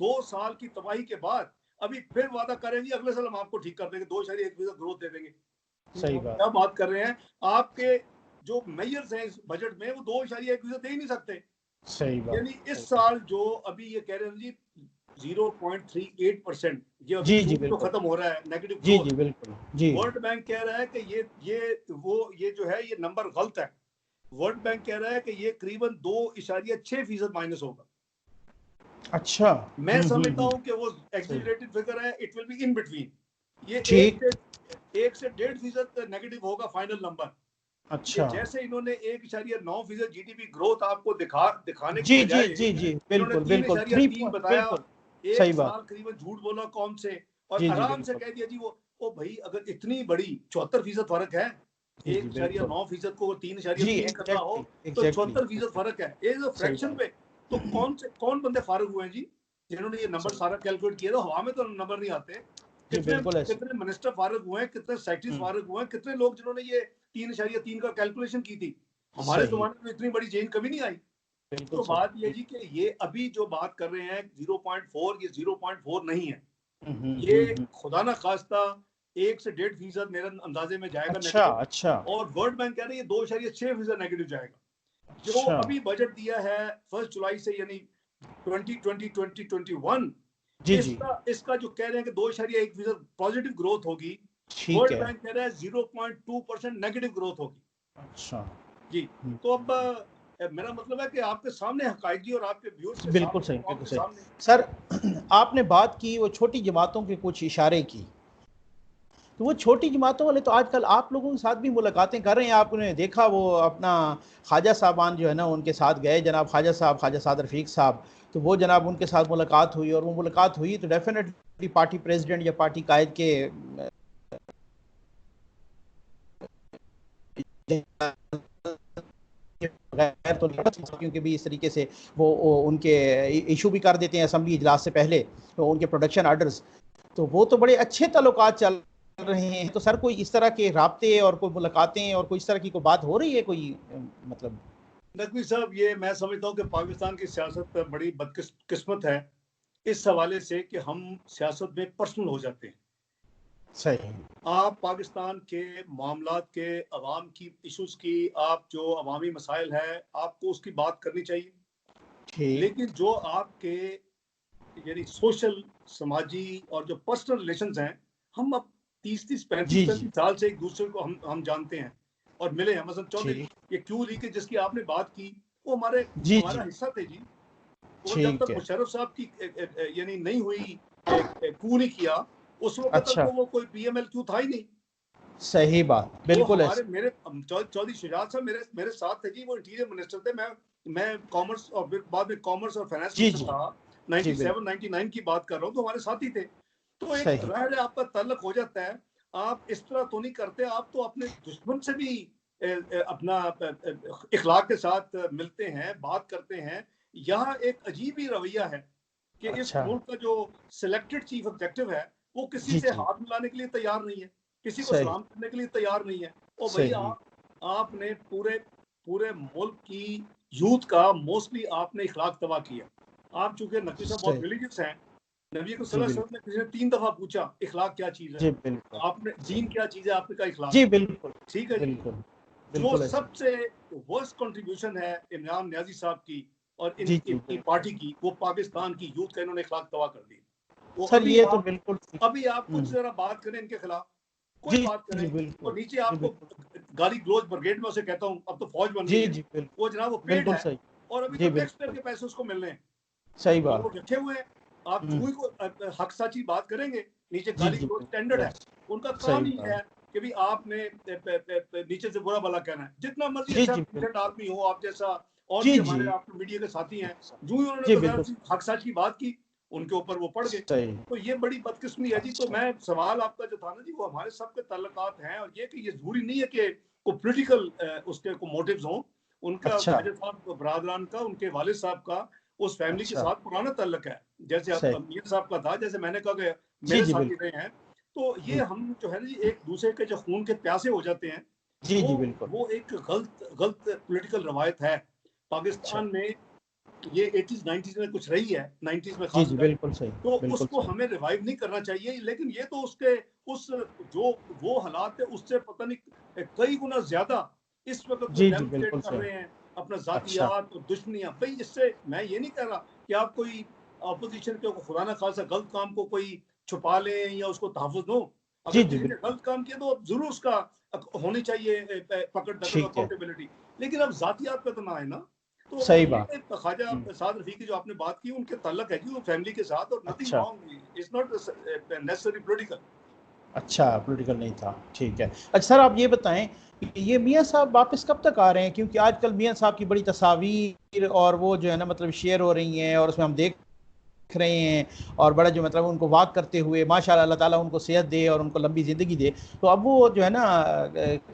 2 साल की तबाही के बाद अभी फिर वादा करेंगे अगले साल हम आपको ठीक कर देंगे, 2.1% ग्रोथ दे देंगे। सही बात। क्या बात कर रहे हैं, आपके जो मेजर्स हैं इस बजट में वो 2.1% दे ही नहीं सकते। सही बात। यानी इस साल जो अभी ये कह रहे हैं जी 0.38%, ये अभी जी जी जून को बिल्कुल। खत्म हो रहा है नेगेटिव जी ग्रोथ। जी बिल्कुल। जी वर्ल्ड बैंक कह रहा है कि ये जो है ये नंबर गलत है। वर्ल्ड बैंक कह रहा है कि ये करीबन 2.6% माइनस होगा। अच्छा। मैं समझता हम्म। हूं कि वो सही। एक्सिलरेटेड फिगर है, it will be in between. ये ठीक। 1 से 1.5% नेगेटिव होगा फाइनल नंबर। ये अच्छा। जैसे इन्होंने 1.9% जीडीपी ग्रोथ आपको दिखाने की जी जी बजाय जी जी इन्होंने बिल्कुल बिल्कुल 3.3 बताया। बिल्कुल। एक सही बात। साल करीबन झूठ बोला कौन से, और जी जी आराम से बिल्कुल। कह दिया जी वो ओ भाई अगर इतनी बड़ी 74% फर्क है, जी जी बिल्कुल। 1.9% को जी 3.3 करना हो एग्जैक्टली तो एग्जैक्टली। 74% फर्क है एक सही फ्रैक्शन बात। पे। तो कौन बंदे फारूक हुए हैं जी जिन्होंने ये नंबर सही। सारा कैलकुलेट किया? तो हवा में तो नंबर नहीं आते। जी कितने बिल्कुल ऐसे। कितने मिनिस्टर फारूक हुए हैं, कितने साइंटिस्ट हम्म। फारूक हुए हैं, कितने लोग जिन्होंने ये 3.3 का कैलकुलेशन की थी। हमारे सही। जमाने में इतनी बड़ी चेंज कभी नहीं आई। बिल्कुल तो बात ये सही। जी कि ये अभी जो बात कर रहे हैं 0.4, ये 0.4 नहीं है। हम्म। ये खुदा ना खास्ता 1 से 1.5% मेरे अंदाजे में जाएगा अच्छा नेगेटिव। अच्छा। और वर्ल्ड बैंक कह रही है 2.6% नेगेटिव जाएगा। जो अच्छा। अभी बजट दिया है 1 जुलाई से, यानी 2020-2021, जी जी। इसका इसका जो कह रहे हैं कि 2.1% पॉजिटिव ग्रोथ होगी। ठीक वर्ल्ड है। बैंक कह रहा है 0.2% नेगेटिव ग्रोथ होगी। अच्छा। जी। तो अब मेरा मतलब है कि आपके सामने हकायक जी, और आपके व्यूअर्स के बिल्कुल सामने, सही आवाम बिल्कुल के सही। सामने। सर आपने बात की वो छोटी जमातों के कुछ इशारे की, तो वो छोटी जमातों वाले तो आजकल आप लोगों के साथ भी मुलाकातें कर रहे हैं। आपने देखा वो अपना ख्वाजा साहबान जो है ना उनके साथ गए, जनाब ख्वाजा साहब, ख्वाजा साद रफीक साहब, तो वो जनाब उनके साथ मुलाकात हुई, और वो मुलाकात हुई तो डेफिनेटली पार्टी प्रेसिडेंट या पार्टी कायद के बगैर तो नहीं, क्योंकि भी इस तरीके से वो उनके इशू भी कर देते हैं असेंबली इजलास से पहले, तो उनके प्रोडक्शन आर्डर्स, तो वो तो बड़े अच्छे ताल्लुकात चल रहे हैं। तो सर कोई इस तरह के राब्ते और कोई मुलाकातें और कोई इस तरह की कोई बात हो रही है कोई, मतलब? नकवी साहब, ये मैं समझता हूँ कि पाकिस्तान की सियासत बड़ी बदकिस्मत है इस हवाले से कि हम सियासत में पर्सनल हो जाते हैं। सही। आप पाकिस्तान के मामलात के, अवाम की इशूज की, आप जो अवामी मसाइल है आपको उसकी बात करनी चाहिए। ठीक। लेकिन जो आपके यानी सोशल, समाजी और जो पर्सनल रिलेशंस हैं, हम अब 30-30 पैंतीस जी जी। पैंतीस साल से एक दूसरे को हम जानते हैं और मिले हैं। मसलन चौधरी, ठीक। ये क्यों लीग जिसकी आपने बात की, वो हमारे जी हमारा जी। हिस्सा थे जी। वो जब ठीक तक है। मुशर्रफ साहब की यानी नहीं हुई, कू नहीं किया, उस वक्त तक अच्छा। तो वो कोई पीएमएल क्यों था ही नहीं। सही बात, वो बिल्कुल हमारे ऐसे। मेरे चौधरी शुजात साहब मेरे मेरे साथ थे जी, वो इंटीरियर मिनिस्टर थे। मैं कॉमर्स और फिर बाद में कॉमर्स और फाइनेंस जी मिनिस्टर जी। था। जी 97 बिल्कुल। 99 की बात कर रहा हूँ, तो हमारे साथ ही थे। तो एक सही। रह आपका ताल्लुक हो जाता है। आप इस तरह तो नहीं करते, आप तो अपने दुश्मन से भी अपना इखलाक के साथ मिलते हैं, बात करते हैं। यहाँ एक अजीब ही रवैया है कि इस अच्छा। मुल्क का जो सिलेक्टेड चीफ एग्जेक्टिव है वो किसी जी से जी। हाथ मिलाने के लिए तैयार नहीं है, किसी को सही। सलाम करने के लिए तैयार नहीं है। और भाई सही। आपने पूरे पूरे मुल्क की यूथ का मोस्टली आपने इखलाक तबाह किया। आप चूंकि नकवी साहब बहुत सही। रिलीजियस हैं, नबी को जी सल्लल्लाहु अलैहि वसल्लम बिल्कुल। ने किसी ने 3 दफा पूछा इखलाक क्या चीज है, जी बिल्कुल। आपने दीन सही। क्या चीज है, आपने कहा इखलाक। जी बिल्कुल। ठीक है जी। बिल्कुल। जो बिल्कुल ऐसे। सबसे वर्स्ट कंट्रीब्यूशन है इमरान न्याजी साहब की और जी जी इनकी बिल्कुल। पार्टी की, वो पाकिस्तान की यूथ का इन्होंने इखलाक तबाह कर दी। वो सर ये तो बिल्कुल ठीक। अभी आप कुछ जरा बात करें इनके खिलाफ, कोई जी बात जी करें, बिल्कुल। और नीचे जी आपको बिल्कुल। गाली ग्लोज ब्रिगेड में उसे कहता हूं, अब तो फौज बन गई जी है। जी बिल्कुल। वो जनाब वो पेड बिल्कुल है, सही। और अभी तो जी टैक्स पेयर बिल्कुल। के पैसे उसको मिल रहे हैं। सही वो बात। लोग रखे हुए हैं। आप हम्म। जूही को हक साची बात करेंगे, नीचे जी गाली जी ग्लोज स्टैंडर्ड बिल्कुल है। ऐसे। उनका काम सही ही बात। है कि भी आपने नीचे से बुरा भला कहना है, जितना मर्जी जी अच्छा जी डिसेंट बिल्कुल। आदमी हो आप जैसा। और जी भी जी। हमारे आप मीडिया के साथी हैं, जो ही उन्होंने जी तो बिल्कुल। हक सच की बात की, उनके ऊपर वो पड़ गए। सही। तो ये बड़ी बदकिस्मती है जी। तो अच्छा। मैं सवाल आपका जो था ना जी, वो हमारे सबके ताल्लुकात हैं, और ये कि ये जरूरी नहीं है कि को पॉलिटिकल उसके को मोटिव्स हों। उनका अच्छा। ख्वाजा साहब बरादरान का, उनके वालिद साहब का उस फैमिली के अच्छा। साथ पुराना ताल्लुक है। जैसे अब सही। मीर साहब का था, जैसे मैंने कहा कि जी मेरे जी साथी बिल्कुल। रहे हैं। तो ये जी हम जो है ना जी, एक दूसरे के जो खून के प्यासे हो जाते हैं, जी वो जी बिल्कुल। वो एक गलत गलत पॉलिटिकल रवायत है अच्छा। पाकिस्तान में। ये 80s 90s में कुछ रही है, 90s में जी जी, खासकर, बिल्कुल सही, तो बिल्कुल उसको सही। हमें रिवाइव नहीं करना चाहिए। लेकिन ये तो उसके उस जो वो हालात है उससे पता नहीं कई गुना ज्यादा इस वक्त वो जी जी, डेमोन्स्ट्रेट बिल्कुल कर सही। रहे हैं अपना अच्छा। जातियात और दुश्मनियां। भाई इससे मैं ये नहीं कह रहा कि आप कोई अपोजिशन के खुदा ना खासा गलत काम को कोई छुपा लें या उसको तहफ़्फ़ुज़ दो। जी अगर जी, किसी ने बिल्कुल। गलत काम किया तो अब जरूर उसका होनी चाहिए पकड़ दकड़, ठीक है। अकाउंटेबिलिटी। लेकिन अब जातियात पे तो ना आए ना। तो सही ये बात। ख्वाजा साद रफीकी जो आपने बात की उनके ताल्लुक है जी वो फैमिली के साथ, और नथिंग अच्छा। Wrong, it's not necessary political. अच्छा, पॉलिटिकल नहीं था, ठीक है। अच्छा सर, आप ये बताएं कि ये मियाँ साहब वापस कब तक आ रहे हैं? क्योंकि आजकल मियाँ साहब की बड़ी तस्वीर और वो जो है ना मतलब शेयर हो रही हैं, और उसमें हम देख रहे हैं, और बड़ा जो मतलब उनको वॉक करते हुए, माशाल्लाह, अल्लाह ताला उनको सेहत दे और उनको लंबी ज़िंदगी दे। तो अब वो जो है ना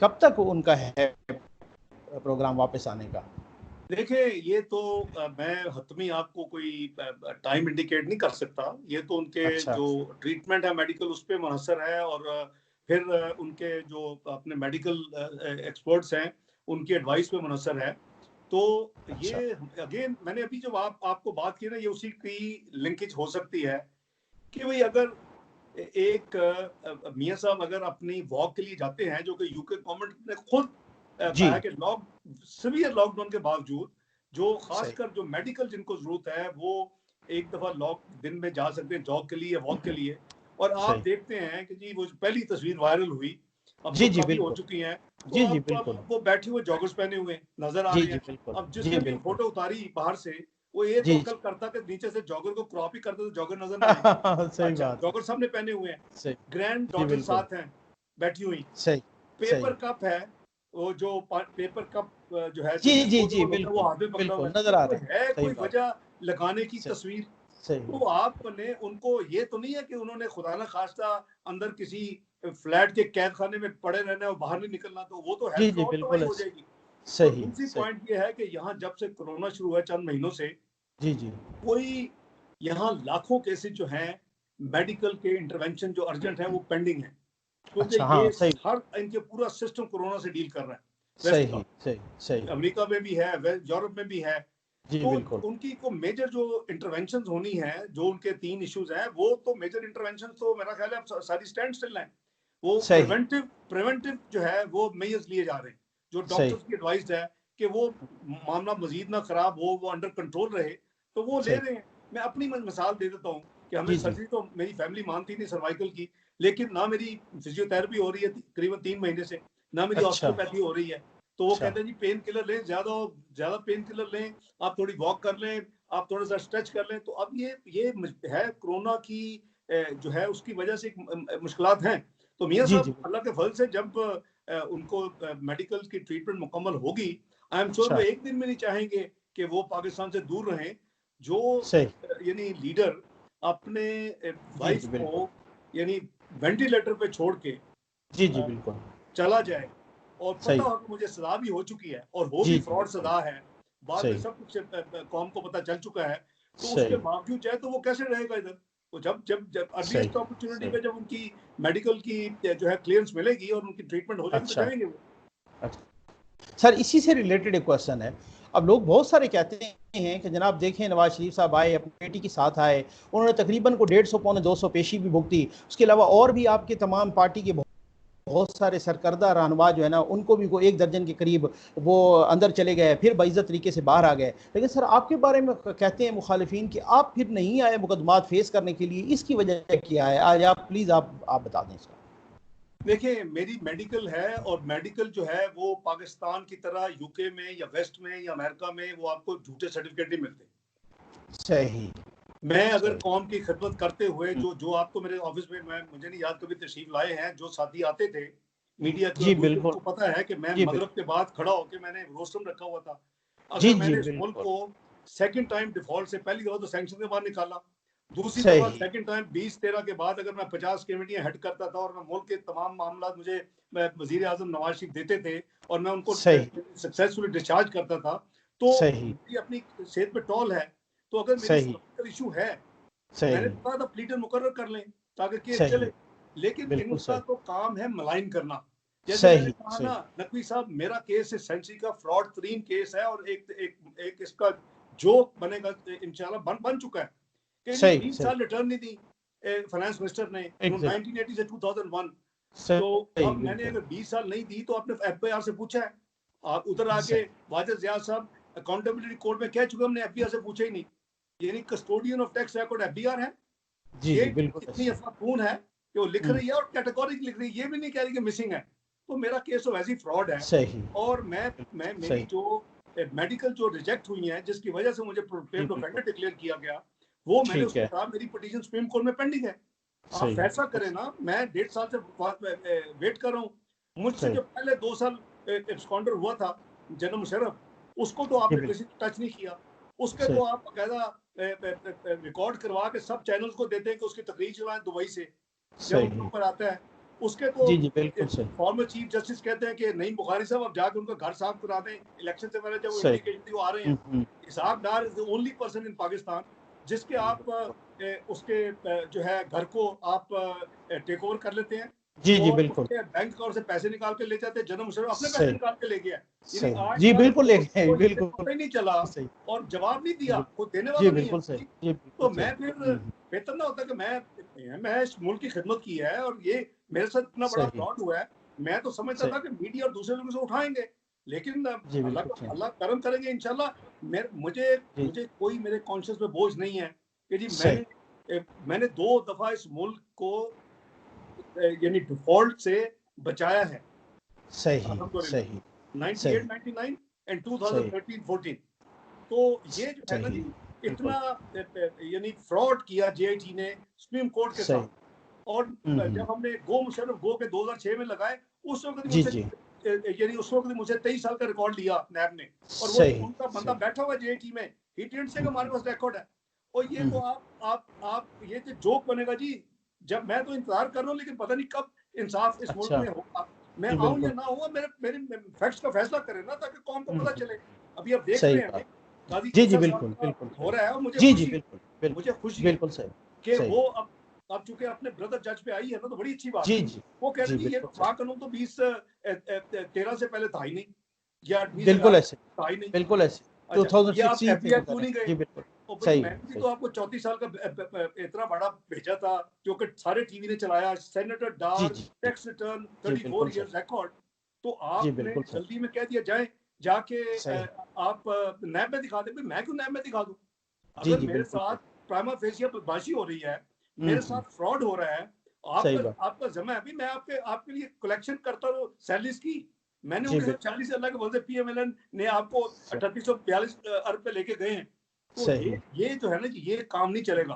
कब तक उनका है प्रोग्राम वापस आने का? देखिए ये तो मैं हतमी आपको कोई टाइम इंडिकेट नहीं कर सकता। ये तो उनके अच्छा। जो ट्रीटमेंट है मेडिकल उस पे मुनहसर है, और फिर उनके जो अपने मेडिकल एक्सपर्ट्स हैं उनकी एडवाइस पे मुनहसर है। तो अच्छा। ये अगेन मैंने अभी जब आपको बात की ना, ये उसी की लिंकेज हो सकती है कि भाई अगर एक मियाँ साहब अगर अपनी वॉक के लिए जाते हैं, जो कि यूके गवर्नमेंट ने खुद जी। कहा कि सीवियर लॉकडाउन के बावजूद जो सही। खासकर जो मेडिकल जिनको जरूरत है वो एक दफा लॉक दिन में जा सकते हैं जॉग के लिए, वॉक के लिए। और आप सही। देखते हैं कि जी वो जो पहली तस्वीर वायरल हुई, अब जी तो जी, काफी हो बिल्कुल। चुकी हैं, तो जी जी, अब बिल्कुल। वो बैठे हुए जॉगर्स पहने हुए नजर आ जी रहे जी, हैं। बिल्कुल। अब जी जिसने भी बिल्कुल। फोटो उतारी बाहर से, वो ये जी तवक्कल जी। करता कि नीचे से जॉगर को क्रॉप ही करते तो जॉगर नजर ना आए। सही अच्छा, बात है। जॉगर सामने पहने हुए हैं, सही। ग्रैंड जी डॉटर बिल्कुल। साथ हैं बैठी हुई, सही। पेपर सही। कप है, वो जो पेपर कप जो है जो जी जी जी, डिस्पोजेबल होता है वो बिल्कुल। हाथ में पकड़ा हुआ बिल्कुल है। नजर आ तो रहा है। है सही कोई बात। वजह लगाने की सही। तस्वीर? सही तो बात। आपने उनको ये तो नहीं है कि उन्होंने खुदा ना खास्ता अंदर किसी फ्लैट के कैद खाने में पड़े रहना है और बाहर नहीं निकलना, तो वो तो जी हेल्थ जी, फ्रॉड तो वही बिल्कुल हो ऐसे। जाएगी। और सही। दूसरी सही। पॉइंट ये है कि यहाँ जब से कोरोना शुरू हुआ चंद महीनों से, जी जी। कोई यहाँ लाखों केसेस जो हैं मेडिकल के इंटरवेंशन जो अर्जेंट है वो पेंडिंग है, क्योंकि अच्छा, ये हाँ, सही। हर इनके पूरा सिस्टम कोरोना से डील कर रहा है वेस्ट का। सही। सही। सही। अमेरिका में भी है, यूरोप में भी है। जी तो बिल्कुल। उनकी को मेजर जो इंटरवेंशन होनी है, जो उनके 3 इश्यूज हैं, वो तो मेजर इंटरवेंशन तो मेरा ख्याल है अब सारी स्टैंड स्टिल है। वो सही। प्रिवेंटिव जो है वो मेजर्स लिए जा रहे हैं, जो सही। डॉक्टर्स की एडवाइस है कि वो मामला मजीद ना खराब हो, वो अंडर कंट्रोल रहे, तो वो ले सही। रहे हैं। मैं अपनी मिसाल दे देता हूँ कि हमें जी जी। सर्जरी तो मेरी फैमिली मानती नहीं सर्वाइकल की, लेकिन ना मेरी फिजियोथेरेपी हो रही है करीबन 3 महीने से, ना मेरी अच्छा। ऑस्टियोपैथी हो रही है। तो वो अच्छा। कहते हैं जी पेन किलर लें, ज्यादा ज्यादा पेन किलर लें, आप थोड़ी वॉक कर लें, आप थोड़ा सा स्ट्रेच कर लें। तो अब ये है कोरोना की जो है उसकी वजह से मुश्किलात हैं। तो मियाँ जी जी। साहब अल्लाह के फल से जब उनको मेडिकल की ट्रीटमेंट मुकम्मल होगी, आई एम श्योर वो अच्छा। एक दिन में नहीं चाहेंगे कि वो पाकिस्तान से दूर रहें। जो सही। यानी लीडर अपने जी वाइफ जी, को बिल्कुल। यानी वेंटिलेटर पे छोड़ के जी जी, अ, बिल्कुल। चला जाए, और पता सही। हो कि मुझे सजा भी हो चुकी है और वो भी जी जी, फ्रॉड बिल्कुल। सजा है, बाद में सही। सब कुछ कौम को पता चल चुका है, तो उसके सही। बावजूद चाहे तो वो कैसे रहेगा इधर? तो जब सही। अर्लीस्ट अपॉर्चुनिटी सही। पे जब उनकी मेडिकल की जो है क्लियरेंस मिलेगी और उनकी ट्रीटमेंट हो जाएगी तो अच्छा। जाएंगे वो। अच्छा सर, इसी से रिलेटेड एक क्वेश्चन है। अब लोग बहुत सारे कहते हैं कि जनाब देखें, नवाज शरीफ साहब आए, अपनी बेटी के साथ आए, उन्होंने तकरीबन को 150 पौने 200 पेशी भी भुगती। उसके अलावा और भी आपके तमाम पार्टी के बहुत सारे सरकर्दा रहनुमा जो है ना, उनको भी को 1 दर्जन के करीब वो अंदर चले गए, फिर बेइज्जत तरीके से बाहर आ गए। लेकिन सर आपके बारे में कहते हैं मुखालिफिन कि आप फिर नहीं आए मुकदमात फेस करने के लिए, इसकी वजह क्या है? आज आप प्लीज़ आप बता दें इसका। देखिए मेरी मेडिकल है, और मेडिकल जो है वो पाकिस्तान की तरह यूके में या वेस्ट में या अमेरिका में वो आपको झूठे सर्टिफिकेट नहीं मिलते। सही। मैं अगर सही। कौम की खिदमत करते हुए जो जो आपको मेरे ऑफिस में, मैं मुझे नहीं याद कभी तशरीफ लाए हैं, जो साथी आते थे मीडिया के और जी दूसरे, बिल्कुल। उनको पता है कि मैं जी मगरब बिल्कुल। के बाद खड़ा होकर मैंने रोस्टम रखा हुआ था। जी अगर जी, मैंने इस मुल्क बिल्कुल। को सेकंड टाइम डिफॉल्ट से, पहली दफा तो सैंक्शन के बाद निकाला, दूसरी दफा सही। सेकंड टाइम 2013 के बाद अगर मैं 50 कमेटियां हेड करता था और मैं मुल्क के तमाम मामला मुझे वजीर आजम नवाज शरीफ देते थे और मैं उनको सही। सक्सेसफुली डिस्चार्ज करता था, तो सही। मेरी अपनी सेहत पे टॉल है। तो अगर मेरी सही। सर्वाइकल इशू है, मैंने सही। तो कहा था प्लीडर मुकर्रर कर लें ताकि केस सही। चले। लेकिन बिल्कुल इनका सही। तो काम है मलाइन करना। जैसे मैंने सही। कहा सही। ना नकवी साहब, मेरा केस इस सेंचुरी का फ्रॉड तरीन केस है, और एक एक, एक इसका जो बनेगा इंशाल्लाह बन चुका है कि 20 साल रिटर्न नहीं दी फाइनेंस मिनिस्टर ने 1980 से 2001। तो अब मैंने अगर 20 साल नहीं दी तो आपने एफबीआर से पूछा है? आप उधर आके वाजिद ज़िया साहब अकाउंटेबिलिटी कोर्ट में कह चुके, हमने एफबीआर से पूछा ही नहीं। यानी custodian of tax record FBR है। ये इतनी अफवाह है कि वो लिख रही है और कैटेगोरिक लिख रही है, ये भी नहीं कह रही कि मिसिंग है। तो मेरा केस तो वैसे ही फ्रॉड है। और मैं मेरी जो मेडिकल जो रिजेक्ट हुई है, जिसकी वजह से मुझे प्रोक्लेम्ड ऑफेंडर डिक्लेयर किया गया, वो मैंने उसके साथ मेरी पिटीशन सुप्रीम कोर्ट में पेंडिंग है। आप फैसला करें ना। मैं 1.5 साल से वेट कर रहा हूँ। मुझसे जो पहले 2 साल एब्सकॉन्डर हुआ था जनरल मुशर्रफ, उसको तो आपने किसी टच नहीं किया। उसके तो आप बाकायदा रिकॉर्ड करवा के सब चैनल्स को देते हैं कि उसकी तकरीर चलाएं दुबई से, जब उनके ऊपर आता है। उसके तो फॉर्मर चीफ जस्टिस कहते हैं कि नहीं बुखारी साहब आप जाके उनका घर साफ करा दें, इलेक्शन से पहले जब वो इंडिकेशन थी वो आ रहे हैं। Ishaq Dar is the only person in Pakistan जिसके आप उसके जो है घर को आप टेक ओवर कर लेते हैं। जी बिल्कुल। बैंक अकाउंट से पैसे निकाल के ले जाते हैं। जनरल मुशर्रफ अपने पैसे निकाल के ले गया। जी बिल्कुल ले गए, बिल्कुल पता ही नहीं चला और जवाब नहीं दिया, कोई देने वाला नहीं है। तो मैं फिर बेहतर ना होता कि मैं इस मुल्क की खिदमत की है और ये मेरे साथ इतना बड़ा फ्रॉड हुआ है। मैं तो समझता था कि मीडिया और दूसरे लोगों से उठाएंगे, लेकिन अल्लाह करम करेंगे इंशाल्लाह। मुझे कोई मेरे कॉन्शियस में बोझ नहीं है कि जी मैंने 2 दफा इस मुल्क को यानी डिफॉल्ट से बचाया है। सही 98-99 एंड 2013-14। तो ये जो है ना जी, इतना यानी फ्रॉड किया जेआईटी ने सुप्रीम कोर्ट के साथ। और जब हमने गो मुशर्रफ गो के 2006 में लगाए, उस वक्त मुझे 23 साल का रिकॉर्ड लिया नैब ने, और वो उनका बंदा बैठा हुआ जेआईटी में, ही डिडंट से हमारे पास रिकॉर्ड है। और ये तो आप ये जो जोक बनेगा जी। जब मैं तो इंतजार कर रहा हूँ, लेकिन पता नहीं कब इंसाफ इस मुल्क में होगा। मैं आऊं या ना आऊं, मेरे फैक्ट्स का फैसला करें ना, ताकि कौम को पता चले। अभी आप देख रहे हैं जी बिल्कुल हो रहा है, और मुझे खुशी है कि वो अब चूंकि अपने ब्रदर जज पे आई है ना, तो बड़ी अच्छी बात है। वो कह रहे हैं ये कानून तो 2013 से पहले था ही नहीं, या बिल्कुल ऐसे था ही नहीं, बिल्कुल ऐसे 2016 क्यों नहीं गए? मैंने तो आपको 34 साल का इतना बड़ा भेजा था, क्योंकि सारे टीवी ने चलाया, सेनेटर डार, टैक्स रिटर्न 34 इयर्स रिकॉर्ड। तो आपने जल्दी में कह दिया जाए जाके आप नैब में दिखा दे। मैं क्यों नैब में दिखा दूं? अगर मेरे साथ प्राइमा फेसिया बदमाशी हो रही है, मेरे साथ फ्रॉड हो रहा है, आपका जमा है। अभी मैं आपके लिए कलेक्शन करता हूँ सैलरीज की। मैंने उनके साथ 40 अल्लाह के बंदे पीएमएलएन ने आपको 3842 अरब पे लेके गए हैं। तो ये जो है ना जी, ये काम नहीं चलेगा।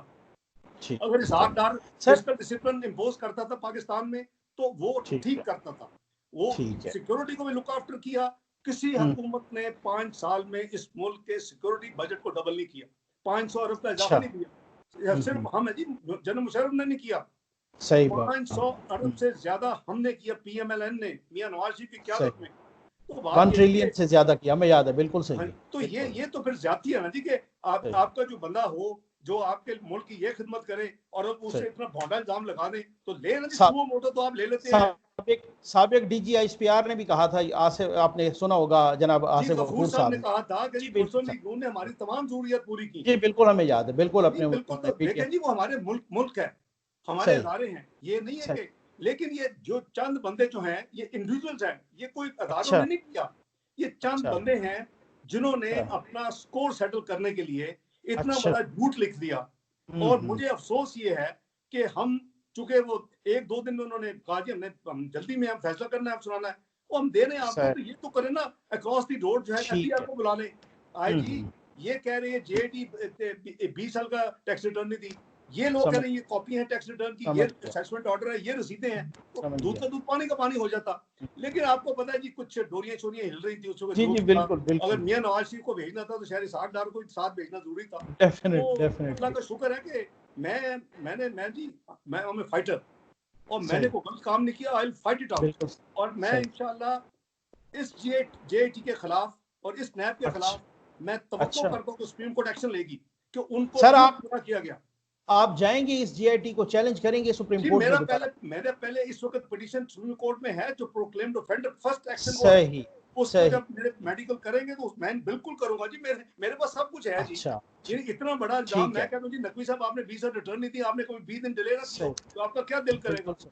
अगर इसाकदार फिस्कल डिसिप्लिन इंपोज करता था पाकिस्तान में, तो वो ठीक करता था। वो सिक्योरिटी को भी लुक आफ्टर किया। किसी हुकूमत ने 5 साल में इस मुल्क के सिक्योरिटी बजट को डबल नहीं किया, 500 अरब का इजाफा नहीं दिया। सिर्फ हम जी, जनरल मुशर्रफ ने नहीं किया। 500 अरब से ज्यादा हमने किया, पीएमएलएन ने मियां नवाज शरीफ की क़यादत में। तो 1 ट्रिलियन से ज्यादा किया, हमें याद है। बिल्कुल सही। तो ये तो फिर ज्यादती है ना जी, कि आपका जो बंदा हो जो आपके मुल्क की ये खिदमत करे और उसे इतना भौंडा इल्जाम लगा दे, तो ले ना जी, सुओ मोटो तो आप ले लेते हैं। साबिक डीजी आईएसपीआर ने भी कहा था, आपने सुना होगा जनाब आसिफ गफूर साहब ने कहा था कि मुस्लिम लीग नून ने हमारी तमाम जरूरियत पूरी की। जी बिल्कुल हमें याद है। बिल्कुल अपने देखें जी, वो हमारे मुल्क है, हमारे इदारे हैं, ये नहीं है कि। लेकिन ये जो चंद बंदे जो हैं, ये इंडिविजुअल्स हैं, ये कोई अदारों ने नहीं किया। ये चंद बंदे हैं जिन्होंने अपना स्कोर सेटल करने के लिए इतना बड़ा झूठ लिख दिया। और मुझे अफसोस ये है कि हम चूंकि वो 1-2 दिन में उन्होंने कहा कि हम जल्दी में हम फैसला करना है, सुनाना है, वो हम दे रहे हैं आपको। तो ये तो करें ना, अक्रॉस दी रोड जो है एफबीआर को बुला लें। आईजी ये कह रहे हैं जेआईटी 20 साल का टैक्स रिटर्न नहीं दी, ये लोग कह रहे हैं ये कॉपी है टैक्स रिटर्न की, ये असेसमेंट ऑर्डर है, ये रसीदें हैं। तो दूध का दूध पानी का पानी हो जाता। लेकिन आपको पता है जी, कुछ डोरियां छोरियां हिल रही थी उस वक्त। अगर मियां नवाज शरीफ को भेजना था तो शायद इसाकदार को साथ भेजना जरूरी था। तो अल्लाह का शुक्र है कि मैं फाइटर, और मैंने कोई गलत काम नहीं किया। I will fight it out. और मैं इंशाल्लाह इस जेआईटी के खिलाफ और इस नैब के खिलाफ मैं तवक्को करता हूँ कि सुप्रीम कोर्ट एक्शन लेगी कि उनको पूरा किया गया। आप जाएंगे इस जीआईटी को चैलेंज करेंगे सुप्रीम कोर्ट में? मेरा पहले इस वक्त पिटीशन सुप्रीम कोर्ट में है, जो प्रोक्लेम्ड ऑफेंडर फर्स्ट एक्शन सही उसको जब मेरे मेडिकल करेंगे तो मैं बिल्कुल करूंगा जी, मेरे पास सब कुछ है जी। अच्छा, ये इतना बड़ा इल्जाम, ठीक मैं है। कहता हूँ जी नकवी साहब आपने वीजा रिटर्न नहीं दिया, आपने कोई 20 दिन डिले रख लो, तो आपका क्या दिल करेगा? बिल्कुल